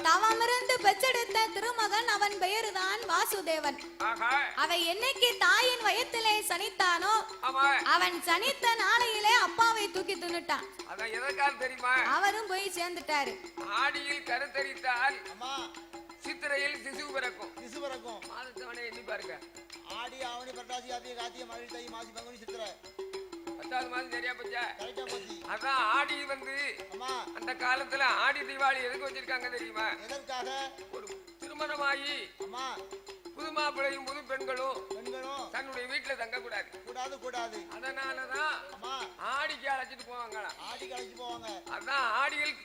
Speaker 1: தவமிருந்து பெற்றெடுத்த திருமகன் அவன் பெயருதான் வாசுதேவன்.
Speaker 2: ஆஹா
Speaker 1: அவன் என்னைக்கு தாயின் வயத்திலே சனித்தானோ
Speaker 2: ஆமா
Speaker 1: அவன் சனித்த நாளையிலே அப்பாவை தூக்கி தின்னுட்டான்.
Speaker 2: அதான் எதற்காக தெரியுமா?
Speaker 1: அவரும் போய் சேர்ந்துட்டாரு.
Speaker 2: ஆடியில் கருத்தரித்தால்
Speaker 3: அம்மா
Speaker 2: சித்திரையில் சிசு பிறக்கும்.
Speaker 3: சிசு பிறக்கும்.
Speaker 2: மாதத்தவணை எண்ணி பாருங்க.
Speaker 3: ஆடி ஆவணி புரட்டாசி கார்த்திகை கார்த்திகை மழை தை மாசி பங்குனி சித்திரை
Speaker 2: 10வது மாதம் சரியா போச்சா?
Speaker 3: கரெக்டா போச்சு.
Speaker 2: அதான் ஆடி வந்து
Speaker 3: அம்மா
Speaker 2: அந்த காலத்துல ஆடி தீபாவளி எதுக்கு வச்சிருக்காங்க தெரியுமா?
Speaker 3: எதற்காக?
Speaker 2: ஒரு திருமணமாகி
Speaker 3: அம்மா
Speaker 2: புது மாப்பிள்ளையும் புது பெண்களும்
Speaker 3: பெண்களும்
Speaker 2: தன்னுடைய வீட்டுல தங்க கூடாது.
Speaker 3: கூடாது கூடாது.
Speaker 2: அதனாலதான்
Speaker 3: அம்மா
Speaker 2: ஆடிக்கு அழைச்சிட்டு போவாங்களாம்.
Speaker 3: ஆடி கழிச்சு போவாங்க.
Speaker 2: அதான் ஆடியில்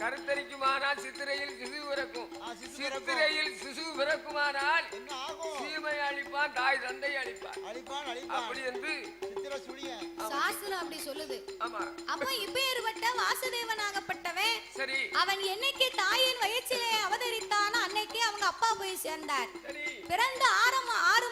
Speaker 2: கருத்தரிக்குமானால் சித்திரையில் சிசு பிறக்கும்.
Speaker 3: சிசு பிறக்கும்.
Speaker 2: சித்திரையில் சிசு பிறக்குமானால்
Speaker 3: என்ன ஆகும்?
Speaker 2: சீமை அழிப்பான், தாய் தந்தை அழிப்பான்.
Speaker 3: அழிப்பான் அழிப்பான்.
Speaker 2: அப்படி என்று
Speaker 3: சித்திரை சுழியன்.
Speaker 1: சாஸ்திரம் அப்படி சொல்லுது.
Speaker 2: ஆமா
Speaker 1: அப்ப இப்பேற்பட்ட வாசுதேவனாகப்பட்டவன்
Speaker 2: சரி
Speaker 1: அவன் என்னைக்கு தாயின் வயிற்றிலே அவதரித்தானோ அன்னைக்கு அவங்க அப்பா போய் சேர்ந்தார்.
Speaker 2: சரி
Speaker 1: பிறந்த 6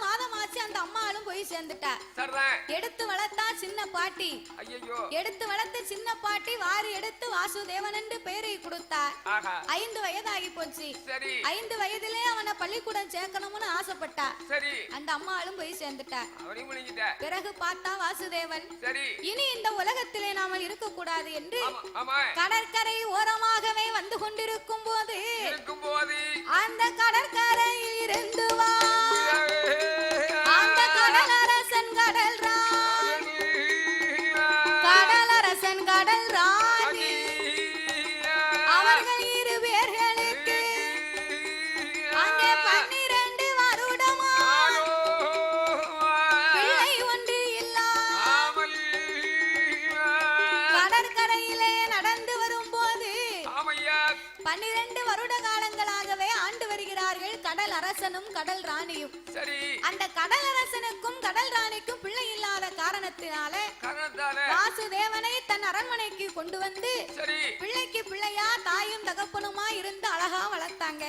Speaker 1: மாதம் ஆச்சு அந்த அம்மாளும் போய் சேர்ந்துட்டா.
Speaker 2: சரிதான்.
Speaker 1: எடுத்து வளர்த்தா சின்ன பாட்டி.
Speaker 2: ஐயோ
Speaker 1: எடுத்து வளர்த்த சின்ன பாட்டி வாரி எடுத்து வாசுதேவன் என்று பெயரை கொடுத்தார்.
Speaker 2: ஆஹா
Speaker 1: 5 வயதாகி போச்சு.
Speaker 2: சரி
Speaker 1: 5 வயதிலே அவனை பள்ளிக்கூடம் சேர்க்கணும்னு ஆசைப்பட்டா.
Speaker 2: சரி
Speaker 1: அந்த அம்மாளும் போய் சேர்ந்துட்டா.
Speaker 2: அவனையும் முழுங்கிட்ட.
Speaker 1: பிறகு பார்த்தா வாசுதேவன்
Speaker 2: சரி
Speaker 1: இனி இந்த உலகத்திலே நாம இருக்க கூடாது என்று
Speaker 2: ஆமா ஆமா
Speaker 1: கடற்கரை ஓரமாகவே வந்து கொண்டிருக்கும் போது
Speaker 2: இருக்கும்போது
Speaker 1: அந்த கடற்கரையில் இருந்து வா அந்த கடலரசன் கடல் ராணி கடலரசன் கடல் ராணி அவர்கள் 2 பேர்களுக்கு அங்கே 12 வருடமா பிள்ளை ஒன்று இல்லாமல் கடற்கரையிலே நடந்து வரும்போது 12 வருட காலங்களாகவே ஆண்டு வருகிறார்கள் கடல் அரசனும் கடல் ராணியும்.
Speaker 2: சரி
Speaker 1: அந்த கடல் அரசனுக்கும் கடல் ராணிக்கும் பிள்ளை இல்லாத காரணத்தினால வாசுதேவனை தன் அரண்மனைக்கு கொண்டு வந்து
Speaker 2: சரி
Speaker 1: பிள்ளைக்கு பிள்ளையா தாயும் தகப்பனுமா இருந்து அழகா வளர்த்தாங்க.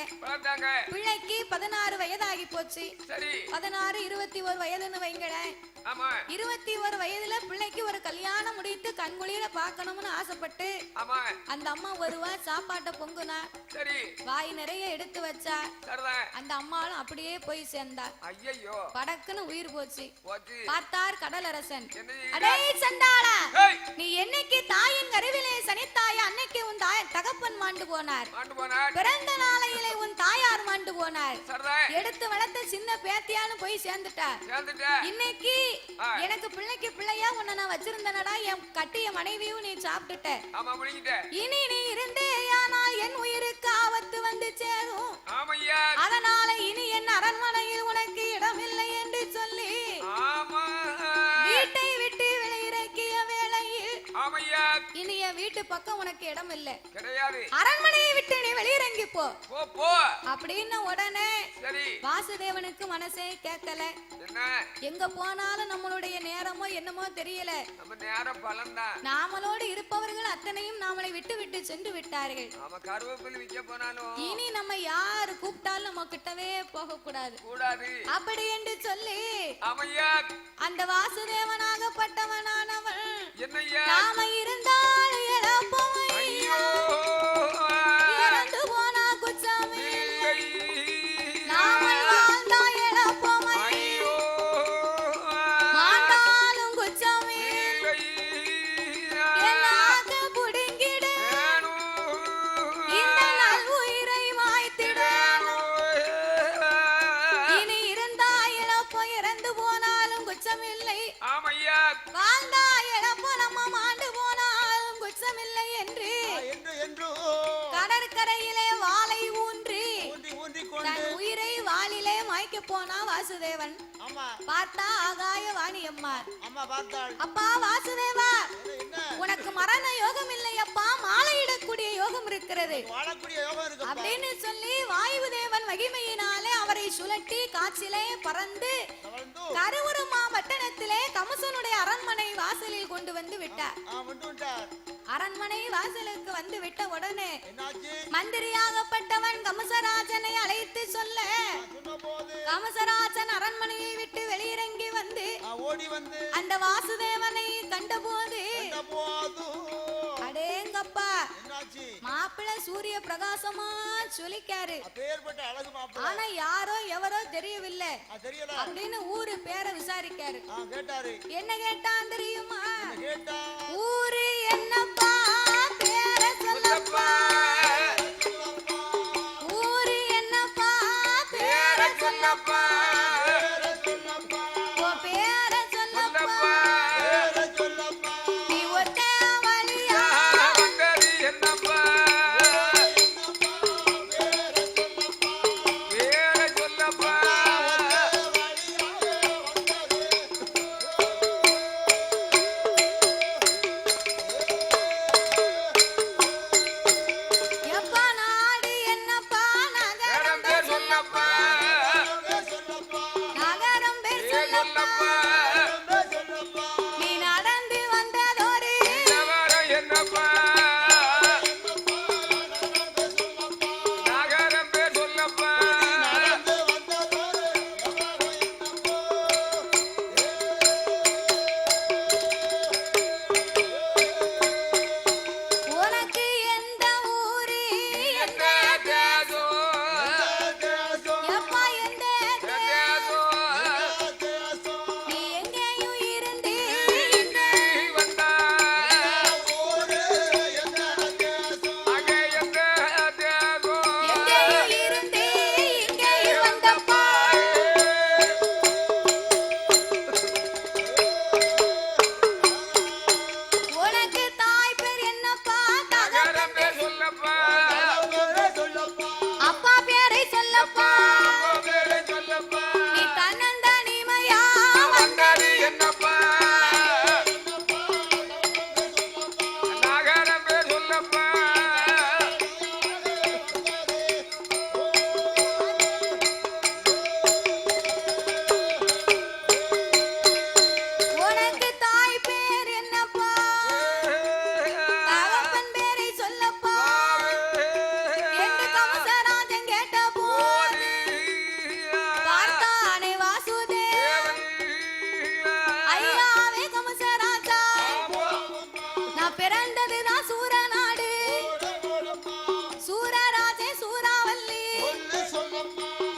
Speaker 1: பிள்ளைக்கு 16 வயதாகி போச்சு.
Speaker 2: சரி
Speaker 1: 16 21 வயதுன்னு வைங்களேன்.
Speaker 2: ஆமா
Speaker 1: 21 வயதுல பிள்ளைக்கு ஒரு கல்யாணம் முடித்து கண்குளிர பார்க்கணும்னு ஆசைப்பட்டு
Speaker 2: ஆமா
Speaker 1: அந்த அம்மா ஒருவா சாப்பாட்டை பொங்குனா
Speaker 2: சரி
Speaker 1: வாய் நிறைய எடுத்து வச்சா.
Speaker 2: சரிதான்.
Speaker 1: அந்த அம்மாளும் அப்படியே போய் சேர்ந்தார்.
Speaker 2: ஐயோ
Speaker 1: படக்குன்னு உயிர் போச்சு.
Speaker 2: போச்சு.
Speaker 1: பார்த்தார் கடலரசன்.
Speaker 2: என்ன
Speaker 1: அடே சண்டாளா,
Speaker 2: ஏய்,
Speaker 1: நீ என்னைக்கு தாயின் கருவிலே சனித்தாய் அன்னைக்கு உன் தகப்பன் மாண்டு போனார்.
Speaker 2: மாண்டு போனார்.
Speaker 1: பிறந்த நாளையிலே உன் தாயார் மாண்டு போனார்.
Speaker 2: சரிதான்.
Speaker 1: எடுத்து வளர்த்த சின்ன பேத்தியான்னு போய் சேர்ந்துட்டார்.
Speaker 2: சேர்ந்துட்ட.
Speaker 1: இன்னைக்கு எனக்கு பிள்ளைக்கு பிள்ளையா உன்னை நான் வச்சிருந்தனடா, என் கட்டிய மனைவியும் நீ சாப்பிட்டுட்ட.
Speaker 2: ஆமா முழுங்கிட்ட.
Speaker 1: இனி நீ இருந்தேயானால் என் உயிருக்கு ஆபத்து வந்து சேரும்.
Speaker 2: ஆமையா
Speaker 1: அதனால இனி என் அரண்மனையில் உனக்கு இடமில்லை என்று சொல்லி
Speaker 2: ஆமா
Speaker 1: வீட்டை விட்டு வெளியிறக்கிய வேளையில்
Speaker 2: ஆமையா
Speaker 1: இனி என் வீட்டு பக்கம் உனக்கு இடம் இல்லை,
Speaker 2: கிடையாது,
Speaker 1: அரண்மனையை விட்டு நீ வெளியிறங்கி போ
Speaker 2: போ போ
Speaker 1: அப்படின்னு உடனே
Speaker 2: சரி
Speaker 1: வாசுதேவனுக்கு மனசே கேட்கல.
Speaker 2: என்ன
Speaker 1: எங்க போனாலும் நம்மளுடைய நேரமோ என்னமோ தெரியல,
Speaker 2: நம்ம நேரம் பலன்தான்.
Speaker 1: நாமளோடு இருப்பவர்கள் அத்தனையும் நாமளை விட்டு விட்டு சென்று விட்டார்கள்.
Speaker 2: நாம கருவேப்பிலை விற்க போனாலும்
Speaker 1: இனி நம்ம யாரு கூப்பிட்டாலும் நம்ம கிட்டவே போக கூடாது
Speaker 2: கூடாது
Speaker 1: அப்படி என்று சொல்லி
Speaker 2: ஆமையா
Speaker 1: அந்த வாசுதேவனாகப்பட்டவனானவன்
Speaker 2: என்னையா
Speaker 1: நாம இருந்தால் இழப்போம்,
Speaker 2: ஐயோ
Speaker 1: இறந்து போனா குச்சமே,
Speaker 2: இல்லை.
Speaker 1: நாம வாழ்ந்தா இழப்போம்,
Speaker 2: ஐயோ
Speaker 1: மாண்டாலும் குச்சமே,
Speaker 2: இல்லை.
Speaker 1: என்னாக புடுங்கிடு இந்த நல் உயிரை மாய்த்திடணும். இனி இருந்தா இழப்போ, இறந்து போனாலும் குச்சமில்லை,
Speaker 2: ஆமையா
Speaker 1: வாழ்ந்தா இழப்போ, நம்ம மாண்டு போனாலும் குச்சமில்லை என்று கடற்கரையிலே வாளை ஊன்றி தன் உயிரை வாளிலே மாய்க்க போனா வாசுதேவன். பார்த்தா ஆகாய வாணி அம்மா. அப்பா வாசுதேவா, உனக்கு மரண யோகம் இல்லை அப்பா, மாலையிடக்கூடிய யோகம் இருக்கிறது அப்படின்னு சொல்லி வாயுதேவன் மகிமையினாலே அவரை சுழட்டி காற்றிலே பறந்து கருவூர் மாவட்டத்திலே கம்சனுடைய அரண்மனை வாசலில் கொண்டு வந்து விட்டார். அரண்மனை வாசலுக்கு வந்து விட்ட உடனே மந்திரியாகப்பட்டவன் கம்சராஜனை அழைத்து சொல்ல கம்சராஜன் அரண்மனையை விட்டு வெளியிறங்கி வந்து
Speaker 3: ஓடி வந்து
Speaker 1: அந்த வாசுதேவனை கண்டபோது அடேங்கப்பா, மாப்பிள்ளை சூரிய பிரகாசமா சொலிக்காரு.
Speaker 3: அப்பேர்பட்ட அழகு மாப்பிள்ளை.
Speaker 1: ஆனா யாரோ எவரோ தெரியவில்லை.
Speaker 3: தெரியல
Speaker 1: அப்படின்னு ஊரு பேரை விசாரிக்காரு.
Speaker 3: கேட்டாரு.
Speaker 1: என்ன கேட்டான் தெரியுமா?
Speaker 3: கேட்டா
Speaker 1: ஊரு என்னப்பா பேர சொல்லப்பா. ஊரு என்னப்பா பேர சொல்லப்பா. ஓ பேர சொல்லப்பா. நீ ஒத்த வழியா
Speaker 2: வந்தது என்னப்பா பேர சொல்லப்பா.
Speaker 1: எப்பா நாடு என்னப்பா நகரம் பேர்
Speaker 2: சொல்லப்பா
Speaker 1: நகரம் பேர் சொல்லப்பா. நீ நடந்து வந்ததொரு
Speaker 2: என்னப்பா நகரம் பேர் சொல்லப்பா.
Speaker 1: உனக்கு எந்த ஊரு
Speaker 2: எந்த தேசம்
Speaker 1: எப்பா எந்த
Speaker 2: தேசம்
Speaker 1: நீ எங்கேயும் இருந்து
Speaker 2: வந்தா அங்கே எந்த தேசம்
Speaker 1: எங்கேயும் இருந்து இங்கேயும் வந்தப்பா. உனக்கு தாய் பேர் என்னப்பா
Speaker 2: நகரம்
Speaker 1: தகப்பன்
Speaker 2: பேர் சொல்லப்பா
Speaker 1: அப்பா பேரை சொல்லப்பா.
Speaker 2: பேரை சொல்லப்பா.
Speaker 1: நீ தன்னந்தனிமையா
Speaker 2: வந்தது என்னப்பா நகரம் பேர் சொல்லப்பா.
Speaker 1: உனக்கு தாய் பேர் என்னப்பா தகப்பன் பேரை சொல்லப்பா. என்று கம்சராஜன் கேட்ட போது பார்த்தானே வாசுதேவன். ஐயாவே கம்சராஜா நான் பிறந்ததுதான் சூரநாடு. சூரராஜே சூறாவல்லி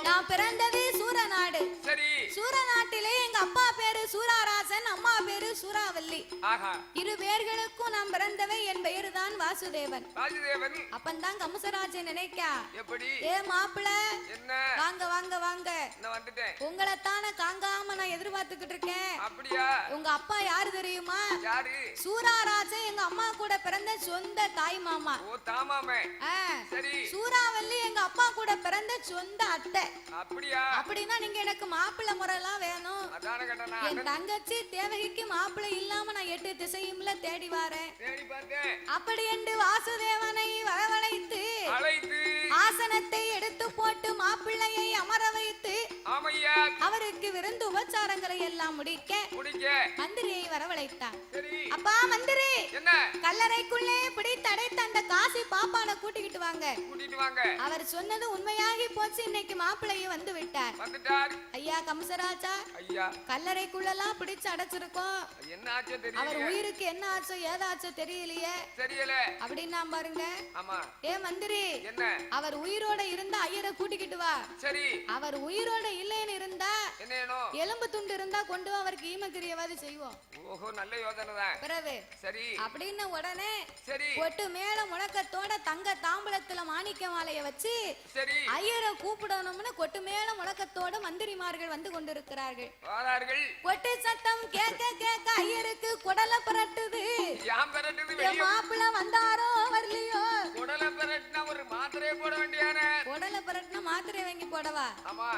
Speaker 1: நான் பிறந்தது சூரநாடு.
Speaker 2: சரி
Speaker 1: சூரநாட்டிலே எங்க அப்பா பேரு சூராராசன் அம்மா பேரு சூறாவல்லி.
Speaker 2: ஆஹா
Speaker 1: இரு பேர்களுக்கும் நான் பிறந்தவை என் பெயர் தான் வாசுதேவன்.
Speaker 2: ராஜதேவன்
Speaker 1: அப்பந்தான் கம்சராஜன் நினைக்கா
Speaker 2: எப்படி
Speaker 1: ஏ மாப்பிள
Speaker 2: என்ன
Speaker 1: வாங்க வாங்க வாங்க
Speaker 2: நான் வந்துட்டேன்.
Speaker 1: உங்களைத்தானே காங்காம நான் எதிர்பார்த்துக்கிட்டு இருக்கேன்.
Speaker 2: அப்படியா
Speaker 1: உங்க அப்பா யாரு தெரியுமா?
Speaker 2: யாரு
Speaker 1: சூராராஜன் எங்க அம்மா கூட பிறந்த சொந்த தாய் மாமா.
Speaker 2: ஓ தாமாமே
Speaker 1: ஆ,
Speaker 2: சரி
Speaker 1: சூறாவல்லி எங்க அப்பா கூட பிறந்த சொந்த அத்தை.
Speaker 2: அப்படியா
Speaker 1: அப்படின்னா நீங்க எனக்கு மாப்பிள்ளை முறைலாம் வேணும்.
Speaker 2: அதான கேட்டனா
Speaker 1: என் தங்கச்சி தேவகிக்கு மாப்பிள்ளை இல்லாம நான் 8 திசையும்ல தேடி வாரேன்.
Speaker 2: தேடி பார்த்தேன்
Speaker 1: அப்படி என்று வாசுதேவனை வரவழைத்து
Speaker 2: அழைத்து
Speaker 1: ஆசனத்தை எடுத்து போட்டு மாப்பிள்ளையை அமர வைத்து
Speaker 2: ஆமையா
Speaker 1: அவருக்கு விருந்து உபச்சாரங்களை எல்லாம் முடிக்க
Speaker 2: முடிக்க
Speaker 1: மந்திரியை வரவழைத்தார்.
Speaker 2: சரி
Speaker 1: அப்பா மந்திரி
Speaker 2: என்ன
Speaker 1: கல்லறைக்குள்ளே பிடித்து அடைத்த அந்த காசி பாப்பானை கூட்டிக்கிட்டு வாங்க.
Speaker 2: கூட்டிட்டு வாங்க.
Speaker 1: அவர் சொன்னது உண்மையாகி போச்சு. இன்னைக்கு மாப்பிள்ளையும் வந்து விட்டார்.
Speaker 2: வந்துட்டார்
Speaker 1: ஐயா கம்சராஜா
Speaker 2: ஐயா
Speaker 1: கல்லறைக்குள்ளலாம் பிடிச்சு அடைச்சிருக்கோம்.
Speaker 2: என்ன ஆச்சோ
Speaker 1: அவர்
Speaker 2: தெரியல
Speaker 1: உயிருக்கு என்ன ஆச்சோ ஏதாச்சோ தெரியலையே
Speaker 2: தெரியல.
Speaker 1: அப்படின்னா பாருங்க.
Speaker 2: ஆமா
Speaker 1: ஏ மந்திரி
Speaker 2: என்ன
Speaker 1: அவர் உயிரோட இருந்தா ஐயரை கூட்டிக்கிட்டு வா.
Speaker 2: சரி
Speaker 1: அவர் உயிரோட இல்லைன்னு இருந்தா
Speaker 2: என்ன வேணும்?
Speaker 1: எலும்பு துண்டு இருந்தா கொண்டு வா, அவருக்கு ஈமக்கிரியவாது செய்வோம்.
Speaker 2: ஓஹோ நல்ல யோசனை தான்.
Speaker 1: பிறகு
Speaker 2: சரி
Speaker 1: அப்படின்னு உடனே
Speaker 2: சரி
Speaker 1: பொட்டு மேல முழக்கத்தோட தங்க தாம்பலத்துல மாணிக்க மாலைய வச்சு
Speaker 2: சரி
Speaker 1: ஐயரை கூப்பிடணும்னு கொட்டு மேல முழக்கத்தோட மந்திரிமார்கள் வந்து கொண்டிருக்கிறார்கள்.
Speaker 2: வாரார்கள்.
Speaker 1: கொட்டு சத்தம் கேட்க கேட்க ஐயருக்கு குடலை புரட்டுது.
Speaker 2: யாம் பெறட்டுது
Speaker 1: என்
Speaker 2: வெளியே
Speaker 1: மாப்பிள்ளை வந்தாரோ வரலையோ?
Speaker 2: குடலை பெறட்டுனா ஒரு மாத்திரையை போட வேண்டியான.
Speaker 1: குடலை புரட்டுனா மாத்திரை வாங்கி போடவா?
Speaker 2: ஆமா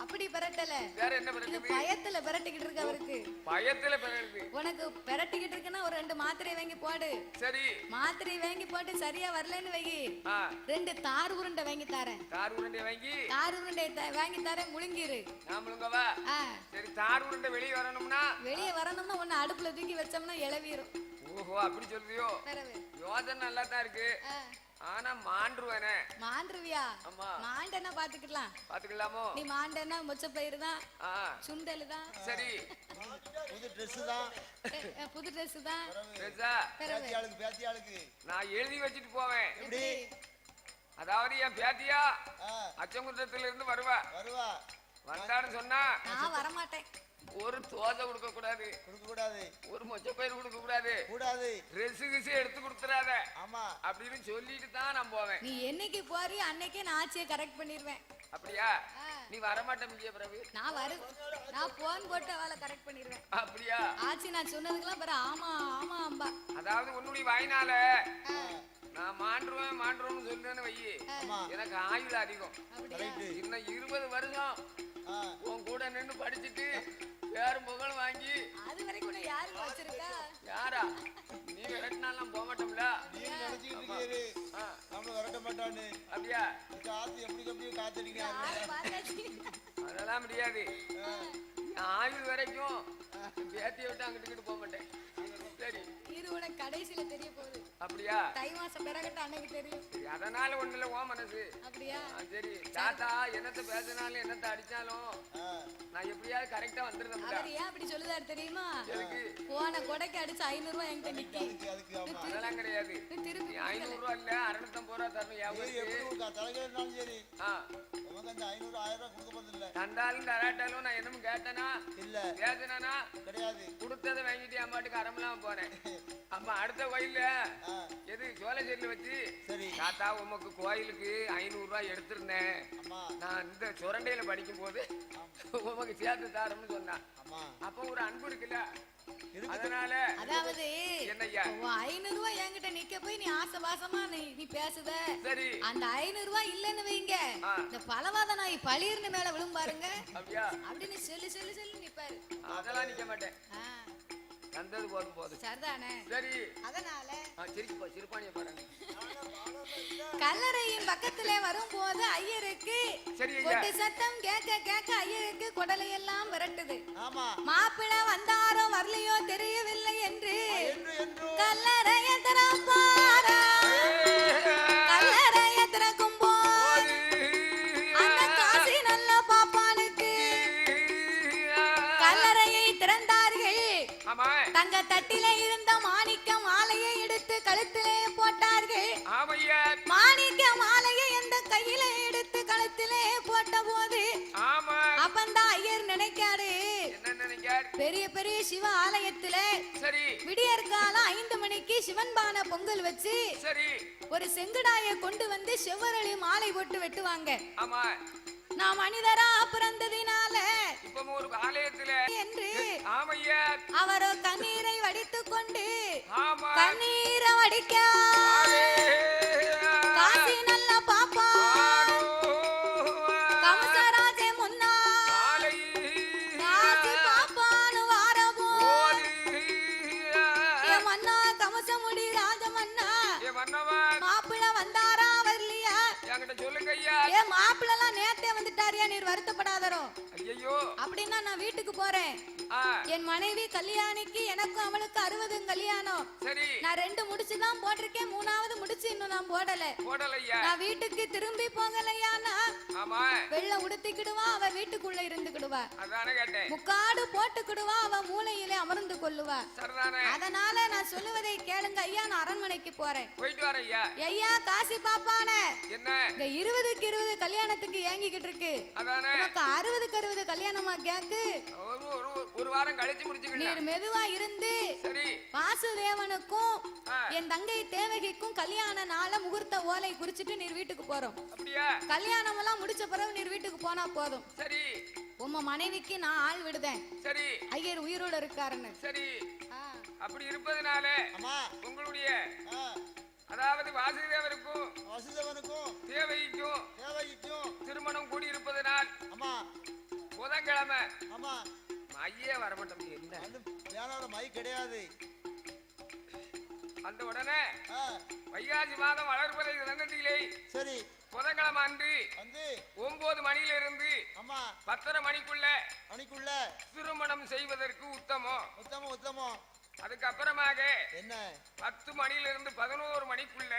Speaker 1: அப்படி பெரட்டல,
Speaker 2: வேற என்ன
Speaker 1: இது
Speaker 2: பெறட்டுது?
Speaker 1: பயத்துல பெரட்டிக்கிட்டு இருக்கு அவருக்கு.
Speaker 2: பயத்துல பெறட்டுது.
Speaker 1: உனக்கு பெரட்டிக்கிட்டு இருக்குன்னா ஒரு 2 மாத்திரை வாங்கி போடு.
Speaker 2: சரி
Speaker 1: மாத்திரை வாங்கி போட்டு சரியா வரலன்னு வை,
Speaker 2: ஆ
Speaker 1: 2 தார் உருண்டை வாங்கி தரேன்.
Speaker 2: தார் உருண்டை வாங்கி
Speaker 1: தார் உருண்டை வாங்கி தரேன், முழுங்கிரு.
Speaker 2: நாமளுங்கவா
Speaker 1: ஆ,
Speaker 2: சரி தார் உருண்டை வெளியே வரணும்னா
Speaker 1: வெளியே வரணும்னா உன்னை அடுப்புல தூக்கி வச்சோம்னா இளவீரும்.
Speaker 2: ஓஹோ அப்படி சொல்றியோ?
Speaker 1: பிறகு
Speaker 2: யோசனை நல்லா தான் இருக்கு.
Speaker 1: ஆ,
Speaker 2: ஆனா மாண்டுருவேனே.
Speaker 1: மாண்டுருவியா?
Speaker 2: ஆமா.
Speaker 1: மாண்டனா பாத்துக்கலாம்.
Speaker 2: பாத்துக்கலாமோ?
Speaker 1: நீ மாண்டனா மொச்ச பயிறு தான், சுண்டல் தான்.
Speaker 2: சரி.
Speaker 3: புது Dress தான்.
Speaker 1: புது Dress தான்.
Speaker 2: ட்ரெஸ்ஸா?
Speaker 3: பேத்தியாளுக்கு
Speaker 2: நான் எழுதி வச்சிட்டு போவேன்.
Speaker 3: எப்படி?
Speaker 2: அதாவது என் பேத்தியா அச்சங்குன்றத்துல இருந்து வருவா. வந்தான்னு சொன்னா
Speaker 1: நான் வர மாட்டேன்.
Speaker 2: ஒரு தோசை கொடுக்க கூடாது, ஒரு மொச்சப்பயிர் கொடுக்க கூடாது, ட்ரெஸ் கிஸ் எடுத்து கொடுத்துறாத அப்படின்னு சொல்லிட்டு தான் நான் போவேன்.
Speaker 1: நீ என்னைக்கு போறியோ அன்னைக்கே நான் ஆட்சியை கரெக்ட் பண்ணிடுவேன்.
Speaker 2: அப்படியா? நீ வரமாட்டேன் பிரபு.
Speaker 1: நான் போன் போட்டு அவளை கரெக்ட் பண்ணிடுவேன்.
Speaker 2: அப்படியா?
Speaker 1: ஆச்சி நான் சொன்னதுக்கெல்லாம் பாரு ஆமா ஆமா அம்பா.
Speaker 2: அதாவது உன்னுடைய வாயினால நான் மாண்டுருவேன்னு சொல்லுன்னு வையி, எனக்கு ஆயுள் அதிகம். இன்னும் 20 வருஷம் உன் கூட நின்று படிச்சுட்டு பேரும் புகழும் வாங்கி
Speaker 1: அது வரைக்கும் கூட யாரு வச்சிருக்கா?
Speaker 2: யாரா? நீ விரட்டினாலாம் போக மாட்டோம்ல. அப்படியா? அதெல்லாம் முடியாது. ஆயுள் வரைக்கும் பேத்திய விட்டு அங்கிட்டு போக மாட்டேன். சரி,
Speaker 1: இது உனக்கு கடைசியில தெரிய போகுது.
Speaker 2: அப்படியா?
Speaker 1: தை மாசம் பிறகட்ட அன்னைக்கு தெரியும்.
Speaker 2: அதனால ஒண்ணுல ஓ மனசு.
Speaker 1: அப்படியா?
Speaker 2: சரி தாத்தா, என்னத்த பேசினாலும் என்னத்த அடிச்சாலும் நான் எப்படியாவது கரெக்டா வந்துருந்தேன்.
Speaker 1: அவர் ஏன் அப்படி சொல்லுதாரு தெரியுமா? போன கொடைக்கு அடிச்சு 500 ரூபாய் என்கிட்ட நிக்கி.
Speaker 2: அதெல்லாம் கிடையாது. திருப்பி 500 ரூபாய் இல்ல 650 ரூபாய் தரணும். தந்தாலும் தராட்டாலும் நான் என்னமும் கேட்டனா இல்ல பேசினா கிடையாது. கொடுத்ததை வாங்கிட்டு என் பாட்டுக்கு அரம்பலாம் போனேன். அப்ப அடுத்த கோயில்ல எது சோழசேரியில வச்சு தாத்தா உமக்கு கோயிலுக்கு 500 ரூபாய் எடுத்திருந்தேன், நான் இந்த சுரண்டையில படிக்கும் போது உமக்கு சேர்த்து தாரம்னு சொன்னான். அப்ப ஒரு அன்பு இருக்குல்ல, அதனால
Speaker 1: அதாவது
Speaker 2: என்னய்யா
Speaker 1: 500 ரூபாய் என்கிட்ட நிக்க போய் நீ ஆசபாசமா நீ பேசுத.
Speaker 2: சரி,
Speaker 1: அந்த 500 ரூபாய் இல்லன்னு வைங்க, இந்த பலவாத நாய் பளிர்னு மேல விழும் பாருங்க. அப்படியா? அப்படின்னு சொல்லி சொல்லி சொல்லி நிப்பாரு.
Speaker 2: அதெல்லாம் நிக்க மாட்டேன். தந்தது போதும். சரிதானே? சரி,
Speaker 1: அதனால
Speaker 2: சிறுபாணிய பாருங்க.
Speaker 1: கல்லறையின் பக்கத்திலே வரும்போது ஐயருக்கு கொட்டு சத்தம் கேட்க கேட்க ஐயருக்கு குடலையெல்லாம் விரட்டுது. மாப்பிள்ளை வந்தாரோ வரலையோ தெரியவில்லை என்று கல்லறைய திறப்பாரா. கல்லறைய திறக்கும் போது அந்த காசி நல்ல பாப்பானுக்கு கல்லறையை திறந்தார்கள். தங்க தட்டிலே இருந்த மாணிக்க மாலையை எடுத்து கழுத்திலே போட்டார்கள். மாணிக்க மாலையை எந்த கையில எடுத்து கழுத்திலே போட்ட போது அப்பந்தான் ஐயர் நினைக்காரு, பெரிய பெரிய சிவ ஆலயத்துல விடியற் காலம் 5 மணிக்கு சிவன் பானை பொங்கல் வச்சு ஒரு செங்குடாய கொண்டு வந்து செவ்வரளி மாலை போட்டு வெட்டுவாங்க. நான் மனிதரா பிறந்ததினால
Speaker 2: ஒரு ஆலயத்துல
Speaker 1: என்று அவரோ கண்ணீரை வடித்துக் கொண்டு கண்ணீரை வடிக்க காசி நல்ல பாப்பா கமசராஜே முன்னா காசி பாப்பான்னு வாரபோ என் மன்னா கமச முடி ராஜமன்னா மாப்பிள்ளை வந்தாரா வரலையா? ஏ மாப்பிள்ளலாம் நேத்தே வந்துட்டாரியா, நீர் வருத்தப்படாதரோ அப்படின்னா நான் வீட்டுக்கு போறேன். என் மனைவி கல்யாணிக்கு எனக்கும் அவளுக்கு 60 கல்யாணம். நான் 2 முடிச்சுதான் போட்டிருக்கேன், 3வது முடிச்சு இன்னும் நான் போடல. நான் வீட்டுக்கு திரும்பி போகலையானா வெள்ள உடுத்திக்கிடுவா, அவ வீட்டுக்குள்ள இருந்துக்கிடுவா, முக்காடு போட்டுக்கிடுவா, அவ மூளையிலே அமர்ந்து கொள்ளுவா. அதனால நான் சொல்லுவதை கேளுங்க ஐயா, நான் அரண்மனைக்கு போறேன். ஐயா காசி பாப்பான இந்த 20க்கு 20 கல்யாணத்துக்கு ஏங்கிக்கிட்டு இருக்கு, உனக்கு 60க்கு 60 கல்யாணமா கேக்கு?
Speaker 2: ஒரு வாரம் கழிச்சு முடிச்சுக்கலாம்.
Speaker 1: நீர் மெதுவா இருந்து வாசுதேவனுக்கும் என் தங்கை தேவகிக்கும் கல்யாண நாள முகூர்த்த ஓலை குறிச்சிட்டு நீர் வீட்டுக்கு போறோம். கல்யாணம் எல்லாம் முடிச்ச பிறகு நீர் வீட்டுக்கு போனா போதும். சரி, உம்ம மனைவிக்கு நான் ஆள் விடுதேன். சரி, ஐயர் உயிரோட இருக்காருன்னு. சரி, அப்படி இருப்பதனால உங்களுடைய அதாவது வாசுதேவனுக்கும் தேவகிக்கும் திருமணம் கூடி இருப்பதனால் புதன்கிழமை ஐயே வரமாட்டோம். என்ன மை கிடையாது. அந்த உடனே வைகாசி மாதம் வளர்ப்பதை இறந்ததிலே சரி புதன்கிழமை அன்று 9 மணியிலிருந்து 10:30 மணிக்குள்ள திருமணம் செய்வதற்கு உத்தமம். அதுக்கப்புறமாக என்ன 10 மணியிலிருந்து 11 மணிக்குள்ள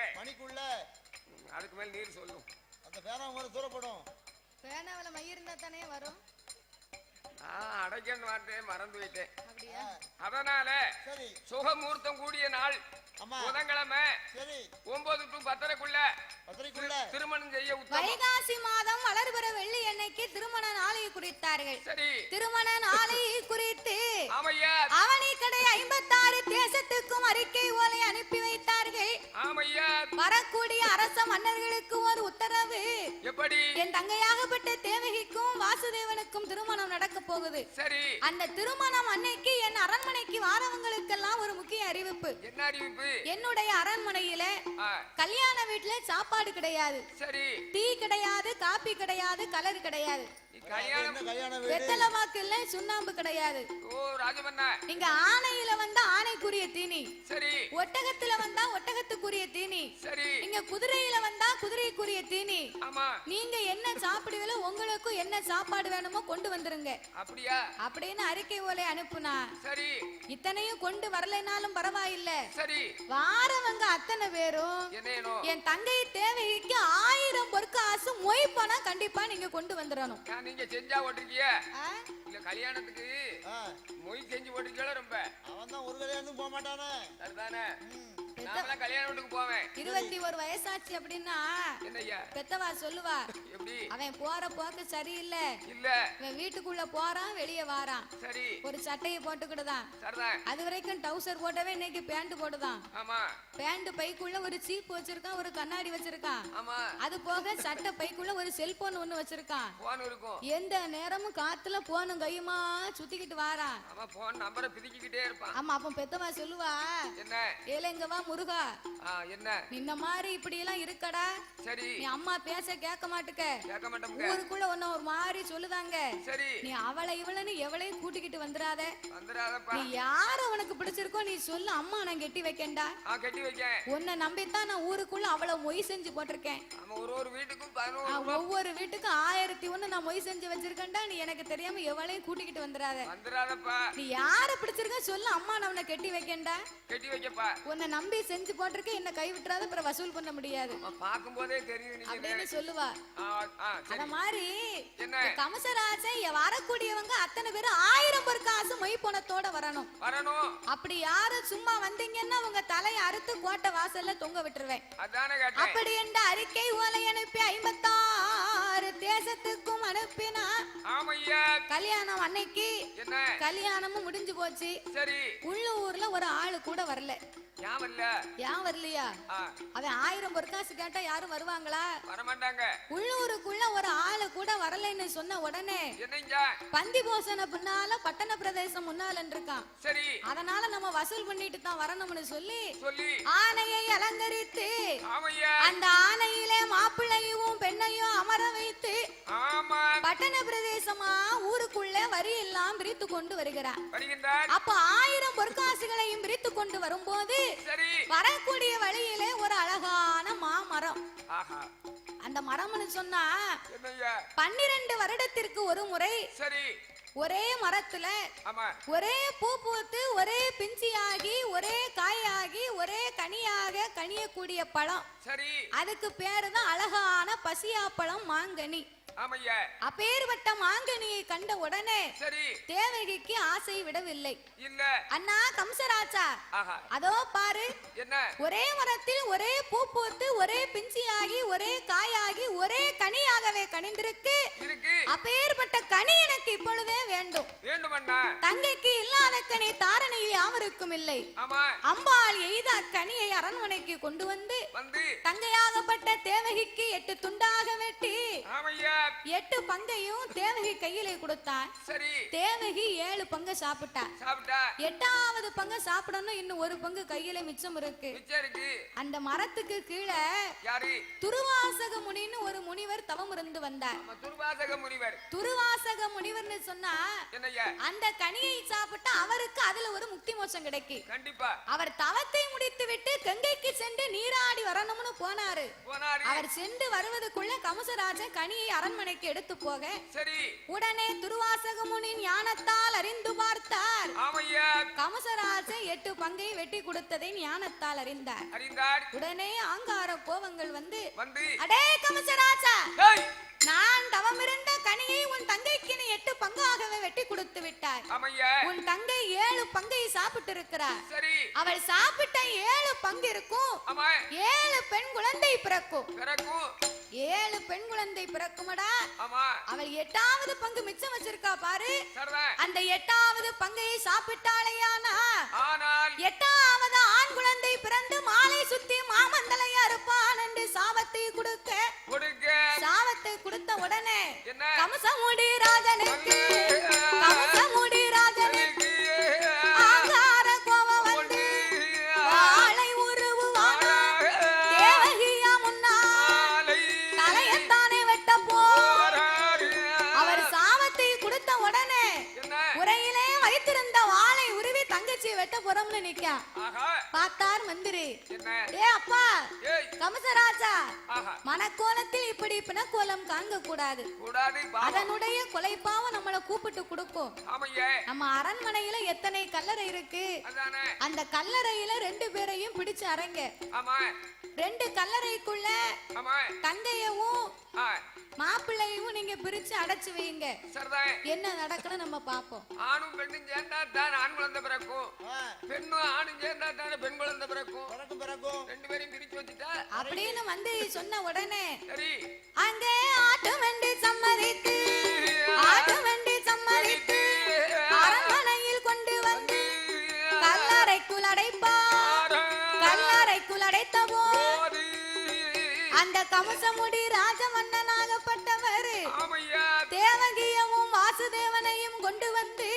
Speaker 2: அதுக்கு மேல நீர் சொல்லும்.
Speaker 3: அந்த பேனா மாதிரி தூரப்படும்.
Speaker 1: பேனாவில மை இருந்தா தானே வரும்.
Speaker 2: நான் அடைக்கன்னு வார்த்தையை மறந்து விட்டேன்.
Speaker 1: அப்படியா?
Speaker 2: அதனால
Speaker 3: சரி
Speaker 2: சுகமுகூர்த்தம் கூடிய நாள் புதன்கிழமை 9 to 10 திருமணம் செய்ய
Speaker 1: வைகாசி மாதம் வளர்பிற வெள்ளி அன்னைக்கு திருமண நாளை குறித்தார்கள்.
Speaker 2: சரி
Speaker 1: திருமண நாளை குறித்து
Speaker 2: ஆமையா
Speaker 1: அவனி கடை 56 தேசத்துக்கும் அறிக்கை ஓலை அனுப்பி வைத்தார்கள்.
Speaker 2: ஆமையா
Speaker 1: வரக்கூடிய அரச மன்னர்களுக்கு ஒரு உத்தரவு.
Speaker 2: எப்படி?
Speaker 1: என் தங்கையாகப்பட்ட தேவகிக்கும் வாசுதேவனுக்கும் திருமணம் நடக்க போகுது.
Speaker 2: சரி
Speaker 1: அந்த திருமணம் அன்னைக்கு என் அரண்மனைக்கு வாரவங்களுக்கெல்லாம் ஒரு முக்கிய அறிவிப்பு.
Speaker 2: என்ன அறிவிப்பு?
Speaker 1: என்னுடைய அரண்மனையில கல்யாண வீட்டுல சாப்பாடு கிடையாது.
Speaker 2: சரி
Speaker 1: டீ கிடையாது, காபி கிடையாது, கலர் கிடையாது, வெத்தலை வாக்கு இல்ல, சுண்ணாம்பு கிடையாது.
Speaker 2: ஓ ராஜமன்னா,
Speaker 1: நீங்க ஆணையில வந்தா ஆணைக்குரிய தீனி,
Speaker 2: சரி
Speaker 1: ஒட்டகத்துல வந்தா ஒட்டகத்துக்குரிய தீனி,
Speaker 2: சரி
Speaker 1: நீங்க குதிரையில வந்தா குதிரைக்குரிய தீனி.
Speaker 2: ஆமா
Speaker 1: நீங்க என்ன சாப்பிடுவீங்களோ உங்களுக்கு என்ன சாப்பாடு வேணுமோ கொண்டு வந்துருங்க.
Speaker 2: அப்படியா?
Speaker 1: அப்படின்னு அறிக்கை ஓலை அனுப்புனா
Speaker 2: சரி
Speaker 1: இத்தனையும் கொண்டு வரலைனாலும் பரவாயில்ல.
Speaker 2: சரி
Speaker 1: வாரவங்க அத்தனை பேரும் என் தங்கை தேவகிக்கு 1000 பொற்காசு மொய் பணம் கண்டிப்பா நீங்க கொண்டு வந்துடணும்.
Speaker 2: நீங்க செஞ்சா ஓட்டிருக்கிய இல்ல கல்யாணத்துக்கு மொய் செஞ்சு ஓட்டிருக்கல. ரொம்ப
Speaker 3: அவன் தான் ஒரு கல்யாணத்துக்கு போக மாட்டானே.
Speaker 2: சரிதானே? நாமெல்லாம் கல்யாண வீட்டுக்கு போவேன்.
Speaker 1: 21 வயசாச்சு அப்படின்னா
Speaker 2: என்னய்யா
Speaker 1: பெத்தவா சொல்லுவா,
Speaker 2: எப்படி
Speaker 1: அவன் போற போக்கு சரியில்லை,
Speaker 2: இல்ல
Speaker 1: அவன் வீட்டுக்குள்ள போறான் வெளியே வாரான்,
Speaker 2: சரி
Speaker 1: ஒரு சட்டையை போட்டுக்கிட்டுதான்,
Speaker 2: சரிதான்.
Speaker 1: அது வரைக்கும் டவுசர் போட்டவே இன்னைக்கு பேண்ட் போட்டுதான்.
Speaker 2: ஆமா
Speaker 1: பேண்ட் பைக்குள்ள ஒரு சீப் வச்சிருக்கான், ஒரு கண்ணாடி வச்சிருக்கான்.
Speaker 2: ஆமா
Speaker 1: அது போக சட்டை பைக்குள்ள ஒரு செல்போன் ஒண்ணு வச்சிருக்கான்.
Speaker 2: போன் இருக்கும்.
Speaker 1: எந்த நேரமும் காத்துல போனும் கையுமா சுத்திக்கிட்டு வாரான்.
Speaker 2: ஆமா போன் நம்பரை பிதிக்கிட்டே இருப்பான்.
Speaker 1: ஆமா அப்ப பெத்தவா சொல்லுவா, என்ன ஏலேங்க வா முருகா,
Speaker 2: என்ன
Speaker 1: இந்த மாதிரி இப்படி எல்லாம் இருக்கடா.
Speaker 2: சரி
Speaker 1: நீ அம்மா பேச கேட்க மாட்டுக்க,
Speaker 2: கேட்க மாட்டோம்.
Speaker 1: ஊருக்குள்ள ஒன்ன ஒரு மாதிரி சொல்லுதாங்க.
Speaker 2: சரி
Speaker 1: நீ அவளை இவளன்னு எவளையும் கூட்டிக்கிட்டு வந்துடாத.
Speaker 2: வந்துடாதப்பா.
Speaker 1: நீ யாரு உனக்கு பிடிச்சிருக்கோ நீ சொல்லு, அம்மா நான் கெட்டி வைக்கேன்டா.
Speaker 2: கெட்டி வைக்க.
Speaker 1: உன்னை நம்பித்தான் நான் ஊருக்குள்ள அவளை மொய் செஞ்சு போட்டிருக்கேன்.
Speaker 2: ஒரு வீட்டுக்கும்
Speaker 1: ஒவ்வொரு வீட்டுக்கும் 1001 நான் மொய் செஞ்சு வச்சிருக்கேன்டா. நீ எனக்கு தெரியாம எவளையும் கூட்டிக்கிட்டு வந்துடாத.
Speaker 2: வந்துடாதப்பா.
Speaker 1: நீ யாரு பிடிச்சிருக்க சொல்லு, அம்மா நான் உன்னை கெட்டி வைக்கேன்டா.
Speaker 2: கெட்டி வைக்கப்பா. உன்னை
Speaker 1: நம்பி செஞ்சு போட்டிருக்க, என்ன கை விட்டுறாத, அப்புறம் வசூல் பண்ண முடியாது.
Speaker 2: பாக்கும் போதே தெரியும்
Speaker 1: அப்படின்னு சொல்லுவா. அத மாதிரி கமசராஜை வரக்கூடியவங்க அத்தனை பேரும் 1000 பொற்காசு மொய் பணத்தோட வரணும். அப்படி யாரும் சும்மா வந்தீங்கன்னா உங்க தலையை அறுத்து கோட்டை வாசல்ல தொங்க விட்டுருவேன். அப்படி என்ற அறிக்கை ஓலை அனுப்பி 56 தேசத்துக்கும் அனுப்பினா கல்யாணம் அன்னைக்கு கல்யாணமும் முடிஞ்சு போச்சு. உள்ளூர்ல ஒரு ஆளு கூட வரல. ஏன் வரலையா? அவன் 1000 பொற்காசு கேட்டா யாரும் வருவாங்களா? வரமாட்டாங்க. உள்ளூருக்குள்ள ஒரு ஆளு கூட வரலைன்னு சொன்ன உடனே பந்தி போசன பின்னால பட்டண பிரதேசம் முன்னால இருக்கான். அதனால நம்ம வசூல் பண்ணிட்டு தான் வரணும்னு சொல்லி ஆணையை அலங்கரித்து அந்த ஆணையிலே மாப்பிள்ளையும் பெண்ணையும் அமர வைத்து பட்டண பிரதேசமா ஊருக்குள்ள வரி எல்லாம் பிரித்து கொண்டு வருகிறான். அப்ப 1000 பொற்காசுகளையும் பிரித்து கொண்டு வரும்போது வரக்கூடிய வழியிலே ஒரு அழகான மாமரம். அந்த மரம்னு சொன்னா 12 வருடத்திற்கு ஒரு முறை ஒரே மரத்துல ஒரே பூ பூத்து ஒரே பிஞ்சியாகி ஒரே காயாகி ஒரே கனியாக கனியக்கூடிய பழம். அதுக்கு பேருதான் அழகான பசியாப்பழம் மாங்கனி. அப்பேற்பட்ட மாங்கனியை கண்ட உடனே தேவகிக்கு ஆசை விடவில்லை. அண்ணா கம்சராஜா, அதோ பாரு, ஒரே மரத்தில் ஒரே பூ பூத்து ஒரே பிஞ்சியாகி ஒரே காயாகி ஒரே கனியாகவே கனிந்திருக்கு. அப்பேற்பட்ட கனி எனக்கு இப்பொழுதே வேண்டும். தங்கைக்கு இல்லாத கனி தாரணையில் யாவருக்கும் இல்லை. அம்பாள் எய்த கனியை அரண்மனைக்கு கொண்டு வந்து தங்கையாகப்பட்ட தேவகிக்கு 8 துண்டாக வெட்டி 8 பங்கையும் தேவகி கையிலே கொடுத்தான். தேவகி 7 பங்கு சாப்பிட்டா. 8வது பங்கு சாப்பிடணும், இன்னும் ஒரு பங்கு கையில மிச்சம் இருக்கு. அந்த மரத்துக்கு கீழே துருவாசக முனின்னு ஒரு முனிவர் தவம் இருந்து வந்தார். துருவாசக முனிவர்னு சொன்னா அந்த கனியை சாப்பிட்டா அவருக்கு அதுல ஒரு முக்தி மோட்சம் கிடைக்கும். அவர் தவத்தை முடித்து விட்டு கங்கைக்கு சென்று நீராடி வரணும்னு போனாரு. அவர் சென்று வருவதற்குள்ள கமசராஜன் கனியை அரண்மனைக்கு எடுத்து போக
Speaker 2: சரி
Speaker 1: உடனே துர்வாசக முனி ஞானத்தால் அறிந்து பார்த்தார்.
Speaker 2: ஆமையா
Speaker 1: கமசராஜன் 8 பங்கை வெட்டி கொடுத்ததை ஞானத்தால் அறிந்தார். உடனே ஆங்கார கோபங்கள் வந்து அடே கமசராஜா, நான் தவமிருந்த கனியை உன் தங்கைக்கு நீ 8 பங்காகவே வெட்டி கொடுத்து விட்டாய். உன் தங்கை 7 பங்கை சாப்பிட்டு இருக்கிறார். அவள் சாப்பிட்ட 7 பங்கு இருக்கும். 7 பெண் குழந்தை பிறக்கும். 7 பெண் குழந்தை பிறக்குமடா. அவள் 8வது பங்கு மிச்சம் வச்சிருக்கா பாரு. அந்த 8வது பங்கையை சாப்பிட்டாலேயானா 8வது ஆண் குழந்தை பிறந்து மாலை சுத்தி மாமந்தலையா இருப்பான் என்று சாபத்தை கொடுக்க சாபத்தை கொடுத்த உடனே கமசமுடி ராஜனுக்கு ஆங்கார கோபம் வந்து வாளை உருவுவான தேவகியா முன்னால் தலையத்தானே வெட்ட போர். அவர் சாபத்தை கொடுத்த உடனே உரையிலே வைத்திருந்த வாளை உருவி தங்கச்சி வெட்ட புறம்னு நிக்கா. பார்த்தார் மந்திரி, ஏ அப்பா கமசராஜா, மனக்கோலத்தில் இப்படி பிணக்கோலம் காங்க கூடாது. அதனுடைய கொலைப்பாவம் நம்மள கூப்பிட்டு கொடுக்கும். நம்ம அரண்மனையில எத்தனை கல்லறை இருக்கு, அந்த கல்லறையில 2 பேரையும் பிடிச்சு அரங்க. 2 கல்லறைக்குள்ள தங்கையவும் மாப்பிள்ளையும் நீங்க பிரிச்சு அடைச்சு வைங்க. என்ன நடக்கணும் நம்ம பாப்போம்.
Speaker 2: ஆணும் பெண்ணும் சேர்ந்தா தான் ஆண் குழந்தை பிறக்கும், பெண்ணும் ஆணும் சேர்ந்தா தானே பெண் குழந்தை பிறக்கும். 2 பேரையும் பிரிச்சு வச்சுட்டா
Speaker 1: அப்படின்னு வந்து சொன்ன உடனே அங்கே ஆட்டு வண்டி சம்மதித்து அரண்மனையில் கொண்டு வந்து கல்லறைக்குள் அடைப்பார். கல்லறைக்குள் அடைத்த போது அந்த கமசமுடி ராஜமன்னனாகப்பட்டவர் தேவகியவும் வாசுதேவனையும் கொண்டு வந்து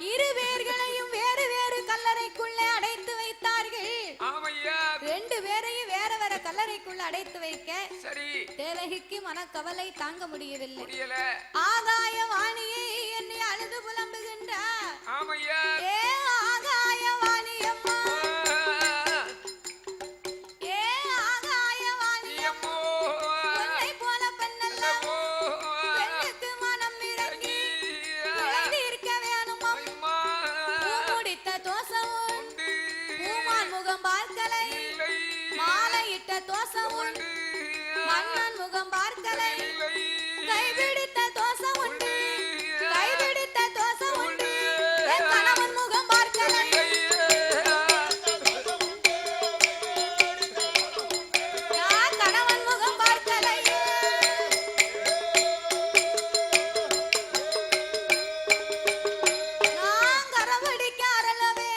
Speaker 1: 2 பேர்களையும் வேறு வேறு கல்லறைக்குள்ளே அடைத்து வைத்தார்கள். 2 பேரையும் வேற வேற கல்லறைக்குள்ள அடைத்து வைக்க தேவகிக்கு மனக்கவலை தாங்க முடியவில்லை. ஆகாய வாணியை என்னை அழுது புலம்புகின்றார். ஏ ஆகாய வாணியம்மா, ஏ ஆகாய வாணியம்மா, உன்னை போல பெண்ணெல்லாம் பெண்ணுக்கு மனம் இறங்கி இழந்து இருக்க வேணும் அம்மா. பூமுடித்த தோசம் உண்டு, பூமான் முகம் பார்க்கலை, மாலையிட்ட தோசம் உண்டு, மன்னன் முகம் பார்க்கலை, கைபிடித்த தோசம் உண்டு, கைபிடித்த தோசம் உண்டு, என் கணவன் முகம் பார்க்கலை, நான் கணவன் முகம் பார்க்கலை. நான் கரவடிக்க அரளவே,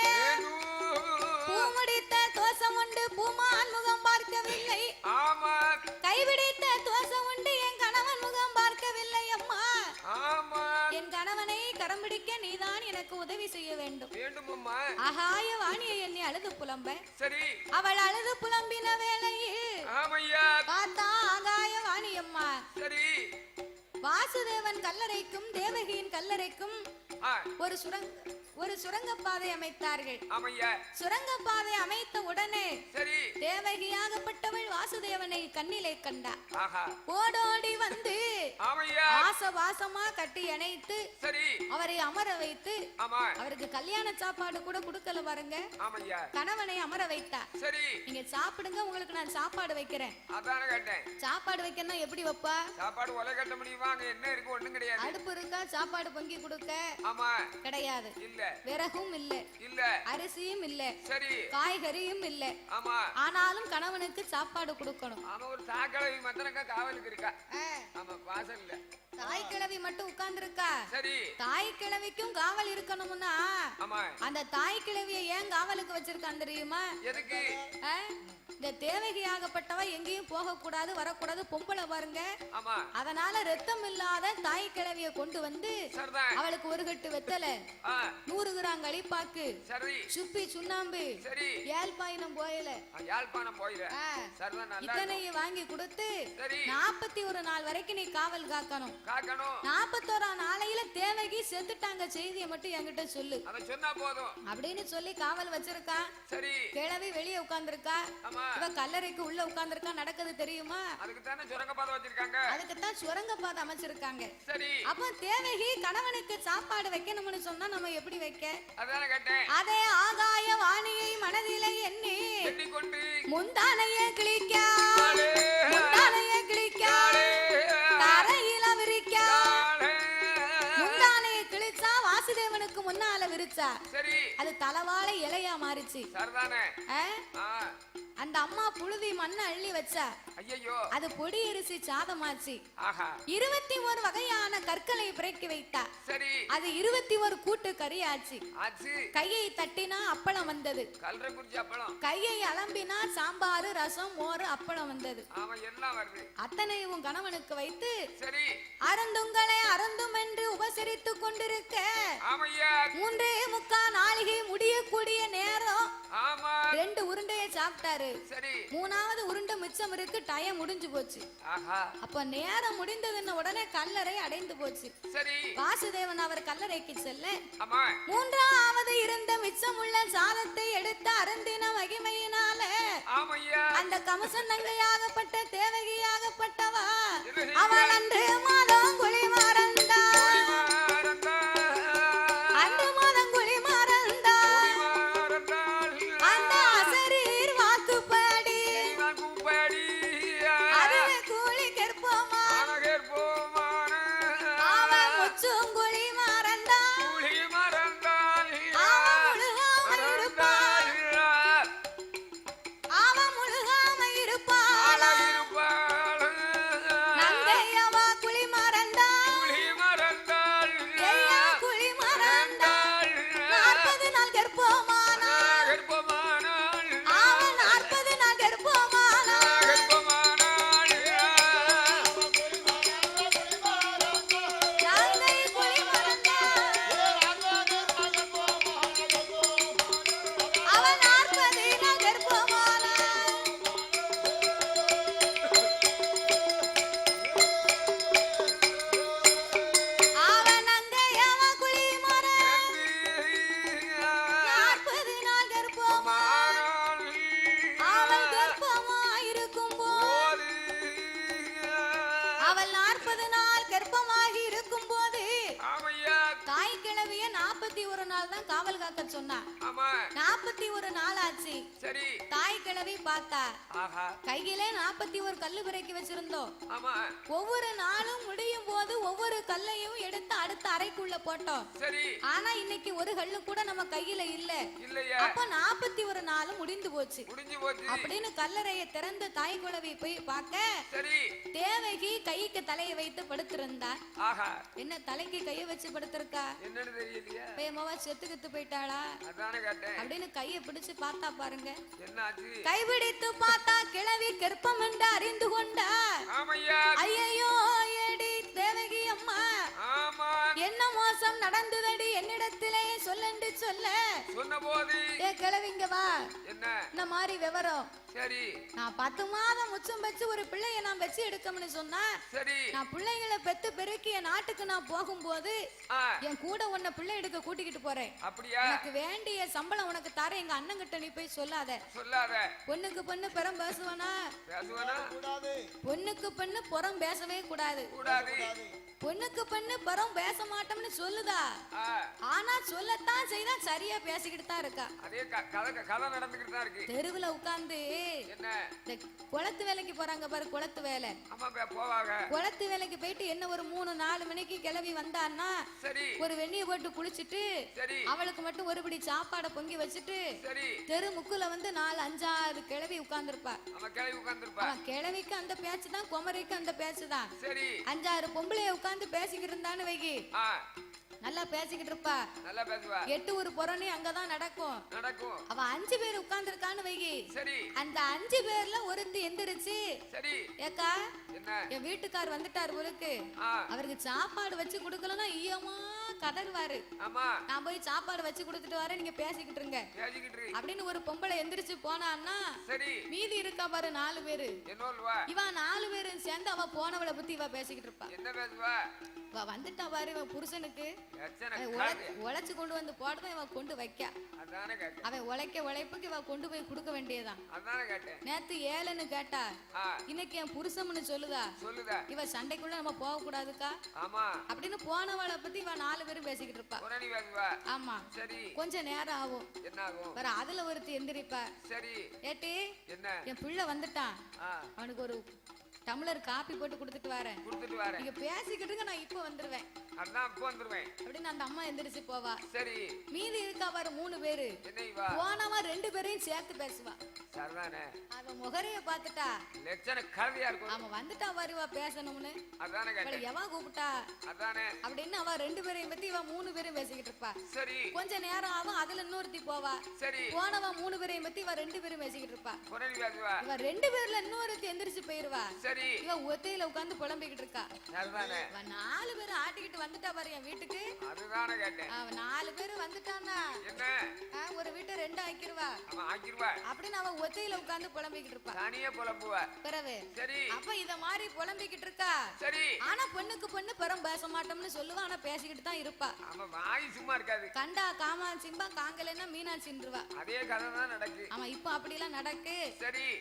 Speaker 1: பூமுடித்த தோசம் உண்டு, பூமான் முகம் பார்க்கவில்லை, கைவிடித்த தோசம் உண்டு, என் கணவன் முகம் பார்க்கவில்லை. அம்மா, என் கணவனை கரம் பிடிக்க நீதான் எனக்கு உதவி செய்ய வேண்டும். ஆகாய வாணியை என்னை அழுது புலம்ப அவள் அழுது புலம்பின வேளையில் பார்த்தா ஆகாய வாணியம்மா வாசுதேவன் கல்லறைக்கும் தேவகியின் கல்லறைக்கும் ஒரு சுரங்கப்பாதை அமைத்தார்கள். சுரங்கப்பாதை அமைத்த உடனே தேவகியாகப்பட்டவள் வாசுதேவனை கண்ணிலே கண்டார். ஓடோடி வந்து ஆசவாசமா கட்டி அணைத்து அவரை அமர வைத்து அவருக்கு கல்யாண சாப்பாடு கூட கொடுக்கல பாருங்க. கணவனை அமர வைத்தார். நீங்க சாப்பிடுங்க, உங்களுக்கு நான் சாப்பாடு வைக்கிறேன். சாப்பாடு வைக்கணும் எப்படி வைப்பா?
Speaker 2: சாப்பாடு ஒலை கட்ட முடியுமா? என்ன இருக்கு? ஒண்ணும் கிடையாது.
Speaker 1: அடுப்பு இருக்கா? சாப்பாடு பொங்கி கொடுக்க கிடையாது. விறகும் இல்ல, அரிசியும் இல்ல, காய்கறியும் இல்ல. ஆனாலும் கணவனுக்கு சாப்பாடு கொடுக்கணும்.
Speaker 2: ஒரு தாய்க்கிழவி மத்தனக்கா காவலுக்கு இருக்கா. வாசல் இல்ல,
Speaker 1: தாய்க்கிழவி மட்டும் உட்கார்ந்து இருக்கா. தாய்க்கிழவிக்கும் காவல் இருக்கணும்னா அந்த தாய்க்கிழவியை ஏன் காவலுக்கு வச்சிருக்கான் தெரியுமா?
Speaker 2: எதுக்கு?
Speaker 1: இந்த தேவகியாகப்பட்டவ எங்கேயும் போக கூடாது, வரக்கூடாது, பொம்பளை பாருங்க. அதனால ரத்தம் இல்லாத தாய் கிழவிய கொண்டு வந்து அவளுக்கு ஒரு கட்டு வெத்தலை, 100 கிராம் களிப்பாக்கு, சுப்பி சுண்ணாம்பு, ஏழ்பாயினம் போயல
Speaker 2: யாழ்ப்பாணம் போயில சரிதான் நல்லா
Speaker 1: இத்தனையும் வாங்கி கொடுத்து
Speaker 2: சரி
Speaker 1: 41 நாள் வரைக்கும் நீ காவல் காக்கணும் 41 நாளையில தேவகி செத்துட்டாங்க செய்தியை மட்டும் என்கிட்ட சொல்லு
Speaker 2: அத சொன்னா போதும்
Speaker 1: அப்படின்னு சொல்லி காவல் வச்சிருக்கா
Speaker 2: சரி
Speaker 1: கிழவி வெளியே உட்கார்ந்திருக்கா இவ கல்லறைக்கு உள்ள உட்கார்ந்திருக்கா நடக்குது தெரியுமா
Speaker 2: அதுக்கு தானே சுரங்கப்பாதை வச்சிருக்காங்க
Speaker 1: அதுக்கு தான் சுரங்கப்பாதை அமைச்சிருக்காங்க
Speaker 2: சரி
Speaker 1: அப்ப தேவகி கணவனுக்கு சாப்பாடு வைக்கணும்னு சொன்னா நம்ம எப்படி வைக்க
Speaker 2: அதானே கேட்டேன்
Speaker 1: அதே ஆகாய வாணியை மனதிலே எண்ணி
Speaker 2: எண்ணிக்கொண்டு
Speaker 1: முந்தானைய கிளிக்கா முந்தானைய கிளிக்கா தரையில விரிக்கா முந்தானைய கிழிச்சா வாசுதேவனுக்கு முன்னால விரிச்சா
Speaker 2: சரி
Speaker 1: அது தலவாழை இலையா மாறிச்சு
Speaker 2: சரிதானே
Speaker 1: அந்த அம்மா புழுதி மண்ணை அள்ளி வச்சா
Speaker 2: ஐயோ
Speaker 1: அது பொடி அரிசி சாதமாச்சு
Speaker 2: ஆஹா
Speaker 1: 21 வகையான கற்களை பிறக்கி வைத்தா
Speaker 2: சரி
Speaker 1: அது 21 கூட்டு கறி ஆச்சு
Speaker 2: ஆச்சு
Speaker 1: கையை தட்டினா அப்பளம் வந்தது
Speaker 2: கல்றக்குறிச்சி அப்பளம்
Speaker 1: கையை அலம்பினா சாம்பார் ரசம் மோர் அப்பளம் வந்தது
Speaker 2: ஆமா எல்லாம் வருது
Speaker 1: அத்தனையும் கணவனுக்கு வைத்து
Speaker 2: சரி
Speaker 1: அருந்துங்களை அருந்தும் என்று உபசரித்து கொண்டிருக்க
Speaker 2: ஆமையா
Speaker 1: 3.25 நாளிகை முடியக்கூடிய நேரம்
Speaker 2: ஆமா
Speaker 1: 2 உருண்டையை சாப்பிட்டாரு
Speaker 2: சரி
Speaker 1: 3வது உருண்டை மிச்சம் இருக்கு டைம் முடிஞ்சு போச்சு
Speaker 2: ஆஹா
Speaker 1: அப்ப நேரம் முடிந்ததுன்னு உடனே கல்லறை அடைந்து போச்சு
Speaker 2: சரி
Speaker 1: வாசுதேவன் அவர் கல்லறைக்கு செல்ல
Speaker 2: ஆமா
Speaker 1: 3வது இருந்த மிச்சமுள்ள சாதத்தை எடுத்து அருந்தின மகிமையினால
Speaker 2: ஆமையா
Speaker 1: அந்த கமசன் நங்கையாகப்பட்ட தேவகியாகப்பட்டவா அவள் அன்று மாதம் குழி மறந்தா அன்று மாதம் குழி மறந்தா அந்த அசரீர் வாக்குப்படி அதுவே கூலி கற்போமா அவன் முச்சும் குழி மறந்தா அவன் முழுகாம இருப்பாள் நங்கையவா குழி மறந்தா ஐயா குழி மறந்தா 40 நாள் கற்போமானா அவன் 40 நாள் கற்போமானா நங்கை குழி மறந்தா அவன் 40 நாள் கற்போமானா அவன் நங்கையவா குழி மறந்தா 40 நாள் கற்போமா அவள் கர்ப்பமா இருக்கும்போது அவள் 40 நாள் கர்ப்பமாகி இருக்கும்போது தாய் கிழவிய 41 நாள் தான் காவல் காக்க சொன்னா 41 நாள் ஆச்சு
Speaker 2: சரி
Speaker 1: தாய் கிழவி பார்த்தா
Speaker 2: ஆஹா
Speaker 1: கையில 41 கல்லு பிறக்கி வச்சிருந்தோம்
Speaker 2: ஆமா
Speaker 1: ஒவ்வொரு நாளும் முடியும் போது ஒவ்வொரு கல்லையும் எடுத்து அடுத்த அறைக்குள்ள போட்டோம்
Speaker 2: சரி
Speaker 1: ஆனா இன்னைக்கு ஒரு கல்லு கூட நம்ம கையில இல்ல
Speaker 2: இல்லையா
Speaker 1: அப்ப 41 நாளும் முடிந்து போச்சு
Speaker 2: முடிஞ்சு போச்சு
Speaker 1: அப்படின்னு கல்லறையை திறந்து தாய் குழவி போய் பார்க்க
Speaker 2: சரி
Speaker 1: தேவகி கைக்கு தலையை வைத்து படுத்திருந்தா
Speaker 2: ஆஹா
Speaker 1: என்ன தலைக்கு கைய வச்சு படுத்திருக்கா
Speaker 2: என்னன்னு தெரியலையா
Speaker 1: பேமாவா செத்து போயிட்டாளா
Speaker 2: அதானே கேட்டேன்
Speaker 1: அப்படின்னு கையை பிடிச்சு பார்த்தா பாருங்க
Speaker 2: என்னாச்சு
Speaker 1: கைபிடித்து பார்த்தா கிழவி கர்ப்பம் என்று அறிந்து கொண்டா
Speaker 2: ஆமையா
Speaker 1: ஐயோ ஏடி தேவகி அம்மா
Speaker 2: ஆமா
Speaker 1: என்ன மோசம் நடந்ததடி என்னிடத்திலே சொல்லண்டு சொல்ல
Speaker 2: சொன்ன போது
Speaker 1: ஏ கிழவிங்க வா
Speaker 2: என்ன
Speaker 1: இந்த மாதிரி விவரம்
Speaker 2: சரி
Speaker 1: நான் 10 மாதம் முச்சம் வச்சு ஒரு பிள்ளைய நான் வச்சு எடுக்கணும்னு சொன்னா
Speaker 2: சரி
Speaker 1: நான் பிள்ளைகளை பெத்து பெருக்கி என் நாட்டுக்கு நான் போகும்போது என் கூட உன்னை பிள்ளை எடுக்க கூட்டிக்கிட்டு போறேன்
Speaker 2: அப்படியா
Speaker 1: எனக்கு வேண்டிய சம்பளம் உனக்கு தரேன் எங்க அண்ணன் கிட்ட நீ போய் சொல்லாத பொண்ணுக்கு பொண்ணு புறம் பேசுவானா பொண்ணுக்கு பொண்ணு புறம் பேசவே கூடாது பொண்ணுக்கு பொண்ணு புறம் பேச மாட்டோம்னு சொல்லுதா ஆனா சொல்லத்தான் செய்தா சரியா பேசிக்கிட்டு தான் இருக்கா
Speaker 2: அதே கதை நடந்துக்கிட்டு தான் இருக்கு
Speaker 1: தெருவுல உட்கார்ந்து
Speaker 2: என்ன
Speaker 1: குளத்து வேலைக்கு போறாங்க பாரு குளத்து வேலை குளத்து வேலைக்கு போயிட்டு என்ன ஒரு 3-4 மணிக்கு கிளம்பி வந்தான்னா ஒரு வெந்நிய போட்டு குளிச்சுட்டு அவளுக்கு மட்டும் ஒரு பிடி சாப்பாடை பொங்கி வச்சுட்டு தெரு முக்குல வந்து 4-5-6 கிளவி உட்கார்ந்துருப்பா கிளவிக்கு அந்த பேச்சு தான் குமரிக்கு அந்த பேச்சு தான் 5-6 பொம்பளைய உட்கார்ந்து பேசிக்கிட்டு இருந்தான்னு வைகி நல்லா பேசிக்கிட்டு இருப்பா
Speaker 2: நல்லா பேசுவா
Speaker 1: 8 ஒரு புறணி அங்கதான் நடக்கும் அவ 5 பேர் உட்கார்ந்து இருக்கான்னு வைகி அந்த 5 பேர்ல ஒருத்தி எந்திரிச்சு ஏக்கா என் வீட்டுக்கார் வந்துட்டார் ஊருக்கு அவருக்கு சாப்பாடு வச்சு கொடுக்கலன்னா ஈயமா கதறுவாரு.
Speaker 2: ஆமா
Speaker 1: நான் போய் சாப்பாடு வச்சு கொடுத்துட்டு வரேன், நீங்க பேசிக்கிட்டு இருங்க அப்படின்னு ஒரு பொம்பளை எந்திரிச்சு போனான்னா
Speaker 2: சரி
Speaker 1: மீதி இருக்கா பாரு 4 பேரு. இவன் 4 பேரும் சேர்ந்து அவ போனவளை பத்தி இவ பேசிக்கிட்டு இருப்பா.
Speaker 2: என்ன பேசுவா?
Speaker 1: இவ வந்துட்டா பாரு இவன் புருஷனுக்கு உழைச்சு கொண்டு வந்து போட்டதை இவன் கொண்டு வைக்க, அவன் உழைப்புக்கு இவ கொண்டு போய் கொடுக்க வேண்டியதான். நேத்து 7ன்னு கேட்டா இன்னைக்கு என் புருஷம்னு சொல்லுதா. இவ சண்டைக்குள்ள நம்ம போக கூடாதுக்கா அப்படின்னு போனவளை பத்தி இவ 4 பேரும் பேசிக்கிட்டு இருப்பா. ஆமா கொஞ்ச நேரம் ஆகும். வேற அதுல ஒருத்தி எந்திரிப்பா. ஏட்டி என் பிள்ளை வந்துட்டான், அவனுக்கு ஒரு டம்ளர் காபி போட்டு கொடுத்துட்டு வரேன். நீங்க பேசிக்கிட்டுங்க, நான் இப்ப வந்துருவேன் அப்படின்னு அந்த அம்மா எந்திரிச்சு போவா. சரி மீதி இருக்கா பாரு 3 பேரு. போனவா 2 பேரையும் சேர்த்து பேசுவா. அவன் முகரைய பாத்துட்டா அவன் வந்துட்டா வருவா பேசணும்னு. எவா கூப்பிட்டா அப்படின்னு அவ 2 பேரையும் பத்தி இவ 3 பேரும் பேசிக்கிட்டு இருப்பா. கொஞ்ச நேரம் ஆகும், அதுல இன்னொருத்தி போவா. போனவா 3 பேரையும் பத்தி இவ 2 பேரும் பேசிக்கிட்டு இருப்பா. இவ 2 பேர்ல இன்னொருத்தி எந்திரிச்சு போயிருவா. இவ ஒத்தையில உட்கார்ந்து புலம்பிக்கிட்டு இருக்கா. 4 பேரும் ஆட்டிக்கிட்டு வந்துட்டா பாரு என் வீட்டுக்கு. அவன் 4 பேரு வந்துட்டான்னா ஒரு வீட்டை 2 ஆக்கிருவா அப்படின்னு அவன் ஒத்தையில உட்கார்ந்து புலம்பிக்கிட்டு இருப்பா. பிறகு அப்ப இத மாதிரி புலம்பிக்கிட்டு இருக்கா. ஆனா பொண்ணுக்கு பொண்ணு பெரும் பேச மாட்டோம்னு சொல்லுவா, ஆனா பேசிக்கிட்டு தான் இருப்பா. கண்டா காமாட்சிம்பா, காங்கலன்னா மீனாட்சின்றுவா.
Speaker 2: அதே கதை தான் நடக்கு.
Speaker 1: ஆமா இப்ப அப்படி எல்லாம் நடக்கு.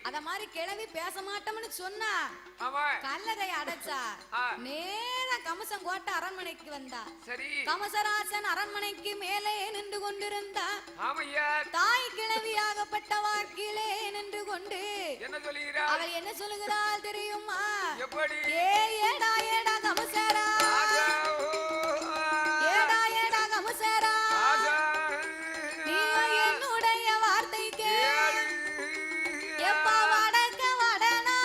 Speaker 1: அத மாதிரி கிளவி பேச மாட்டோம்னு சொன்னா கல்லறை அடைச்சா நேரா கமசம் கோட்டை அரண்மனைக்கு வந்தா. கமசராசன் அரண்மனைக்கு மேலே நின்று கொண்டிருந்தா. தாய் கிழவியாகப்பட்ட வாக்கிலே நின்று கொண்டு அவள் என்ன சொல்லுகிறாள் தெரியுமா? ஏடா ஏடா கமசரா, ஏடா ஏடா கமசரா, நீ என்னுடைய வார்த்தை கேள். எப்பா வடக்க வடனா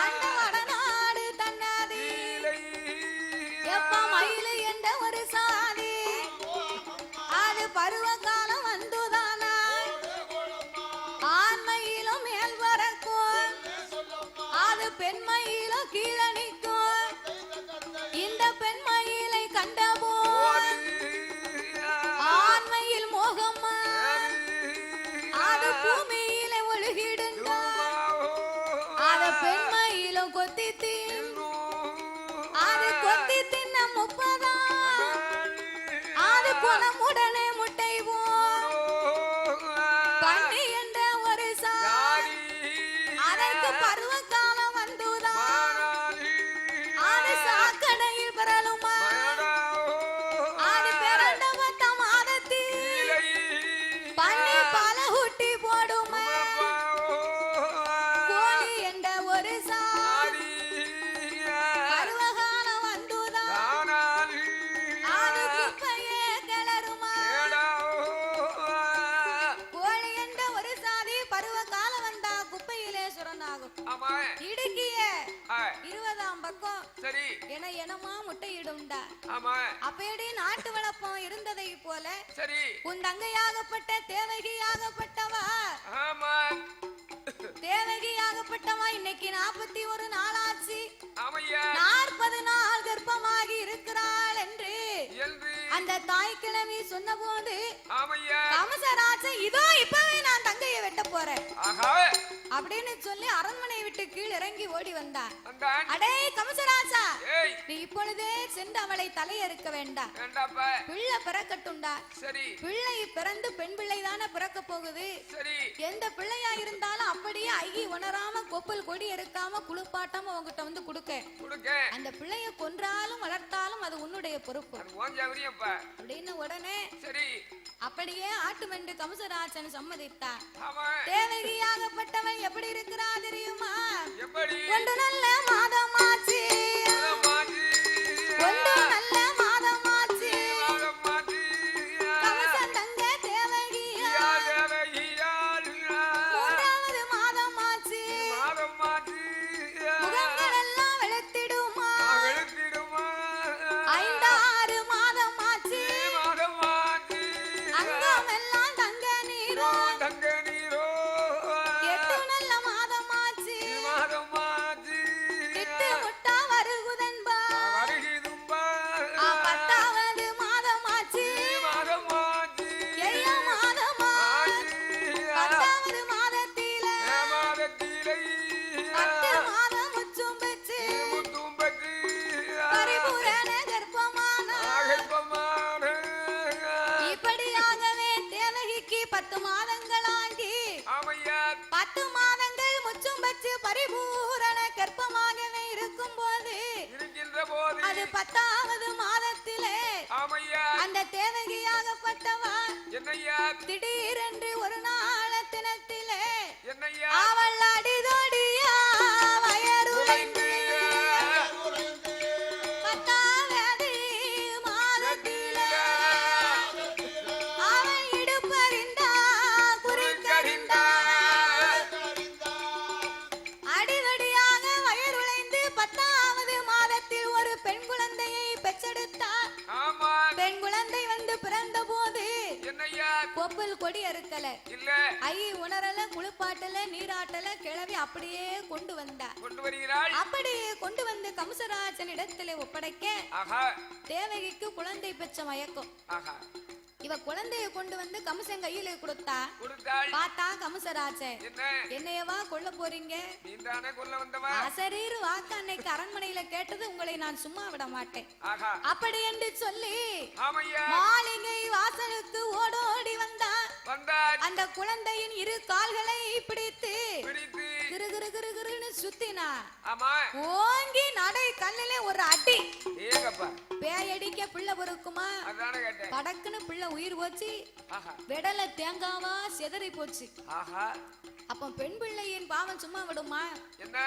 Speaker 1: அந்த வடநாடு தன்னாதி, எப்பா மயிலு என்ற ஒரு சாதி, அது பருவ காலம் வந்துதானா ஆண்மையிலும் மேல் வரக்கும், அது பெண்மையிலும் கீழே நிற்கும். இந்த பெண்மையிலை கண்டபோ ஆண்மையில் மோகம்மா, அது பூமியில ஒழுகிடுங்க, அத பெண்மையிலும் கொத்தி தின், அது கொத்தி தின்ன முப்பதா, அது குணமுடனே முட்டை பண்ணி என்ற ஒரு சாதி, அதற்கு பருவ காலம் வந்துதான், அது சாக்கடையில் பிறலுமா, அது பிறந்த மத்த மாதத்தில் பண்ணி பல ஊட்டி போடுமா. கோழி என்ற ஒரு சாதி பருவகாலம் வந்துதான், அது குப்பையே கிளறுமா. கோழி என்ற ஒரு சாதி பருவ காலம் வந்தா குப்பையிலே சுரண்டாகும். இடுக்கிய 20ஆம் பக்கம் என எனமா முட்டையிடும்டா. அப்படி நாட்டு வளப்பம் இருந்ததை போல உன் தங்கையாகப்பட்ட தேவகியாகப்பட்டவா, தேவகியாகப்பட்டவா இன்னைக்கு 41 நாளாச்சு, 40 நாள் கர்ப்பமாகி இருக்கிறாள் என்று அந்த தாய் கிழவி சொன்ன போது கமசராஜன் இதோ இப்பவே நான் தங்கையை வெட்ட போறேன் அப்படின்னு சொல்லி அரண்மனை விட்டு கீழ் இறங்கி ஓடி வந்தான். அடே கமசராஜா, நீ இப்பொழுதே சென்று அவளை தலையறுக்க வேண்டாம். பிள்ளை பிறக்கட்டுண்டா. பிள்ளை பிறந்து பெண் பிள்ளை தானே பிறக்க போகுது. எந்த பிள்ளையா இருந்தாலும் அப்படியே ஐகி உணராம கொப்பல் கொடி எடுக்காம குளிப்பாட்டாம உங்ககிட்ட வந்து கொடுக்க. அந்த பிள்ளைய கொன்றாலும் வளர்த்தாலும் அது உன்னுடைய பொறுப்பு அப்படின்னு உடனே அப்படியே ஆட்டுமென்று கமசராஜன் சம்மதித்தார். தேவகியாகப்பட்டவள் எப்படி இருக்கிறா தெரியுமா? ஒன்று நல்ல மாதமாச்சு, ஒன்று நல்ல மாதமாச்சு, கமசன் தங்க தேவகியா 3வது மாதமாச்சு, முகங்கள் எல்லாம் வெளுத்திடுமா, 5-6 மாதமாச்சு, அங்கம் எல்லாம் தங்க நீரோ, 8 நல்ல மாதமாச்சு, திட்டு முட்டா வருகுதன்பா, 10 மாதங்களாகி
Speaker 2: ஆமையா
Speaker 1: 10 மாதங்கள் முச்சும் பச்சு பரிபூரண கர்ப்பமாகவே இருக்கும் போது
Speaker 2: இருக்கின்ற போது
Speaker 1: அது 10வது மாதத்திலே
Speaker 2: ஆமையா
Speaker 1: அந்த தேவகியாகப்பட்டவா
Speaker 2: என்னையா
Speaker 1: திடீரென்று ஒரு நாள் தினத்திலே
Speaker 2: என்னையா
Speaker 1: அவள் அடிதொடியா வயறு உடைந்து 10வது மாதத்திலே அவள் இடுப்பறிந்தா குறுக்கறிந்தா அடிதடியாக வயருளைந்து 10வது மாதத்தில் ஒரு பெண் குழந்தையை பெற்றெடுத்தார்.
Speaker 2: ஆமா
Speaker 1: பெண் குழந்தை வந்து பிறந்த போது
Speaker 2: என்னையா
Speaker 1: கொப்பல் கொடி அறுக்கல,
Speaker 2: இல்ல
Speaker 1: ஐ உணரல, குளிப்பாட்டல, நீராட்டல, கிளவி அப்படியே கொண்டு வந்தா.
Speaker 2: கொண்டு வருகிறாள்
Speaker 1: அப்படியே கொண்டு வந்து கம்சராஜன் இடத்திலே ஒப்படைக்க
Speaker 2: ஆஹா
Speaker 1: தேவகிக்கு குழந்தை பெற்ற மயக்கம்.
Speaker 2: ஆஹா
Speaker 1: இவ குழந்தைய கொண்டு வந்து கம்சன் கையில கொடுத்தா.
Speaker 2: கொடுத்தாள்
Speaker 1: பார்த்தா கம்சராஜன்
Speaker 2: என்ன
Speaker 1: என்னையவா கொல்ல போறீங்க?
Speaker 2: நீதானே கொல்ல வந்தவா
Speaker 1: அசரீர் வாக்கு அன்னைக்கு அரண்மனையில கேட்டது, உங்களை நான் சும்மா விட மாட்டேன்
Speaker 2: ஆஹா
Speaker 1: அப்படி என்று சொல்லி
Speaker 2: ஆமையா
Speaker 1: மாளிகை வாசலுக்கு ஓடோடி வந்தான்.
Speaker 2: வந்தாள்
Speaker 1: அந்த குழந்தையின் இரு கால்களை பிடித்து
Speaker 2: பிடித்து
Speaker 1: கிரு கிரு கிரு கிருன்னு சுத்தினா.
Speaker 2: ஆமா
Speaker 1: ஓங்கி நடை கல்லிலே ஒரு அடி.
Speaker 2: ஏங்கப்பா
Speaker 1: பேயடிக்க பிள்ளை பொறுக்குமா?
Speaker 2: அதானே கேட்டேன்
Speaker 1: படக்குன்னு பிள்ளை உயிர் போச்சு,
Speaker 2: ஆஹா
Speaker 1: விடல தேங்காவா செதறி போச்சு.
Speaker 2: ஆஹா
Speaker 1: அப்ப பெண் பிள்ளையின் பாவம் சும்மா விடுமா?
Speaker 2: என்ன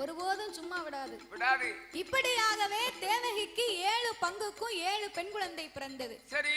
Speaker 1: ஒருபோதும் சும்மா விடாது.
Speaker 2: விடாது
Speaker 1: இப்படியாகவே தேவகிக்கு 7 பங்குக்கும் 7 பெண் குழந்தை பிறந்தது.
Speaker 2: சரி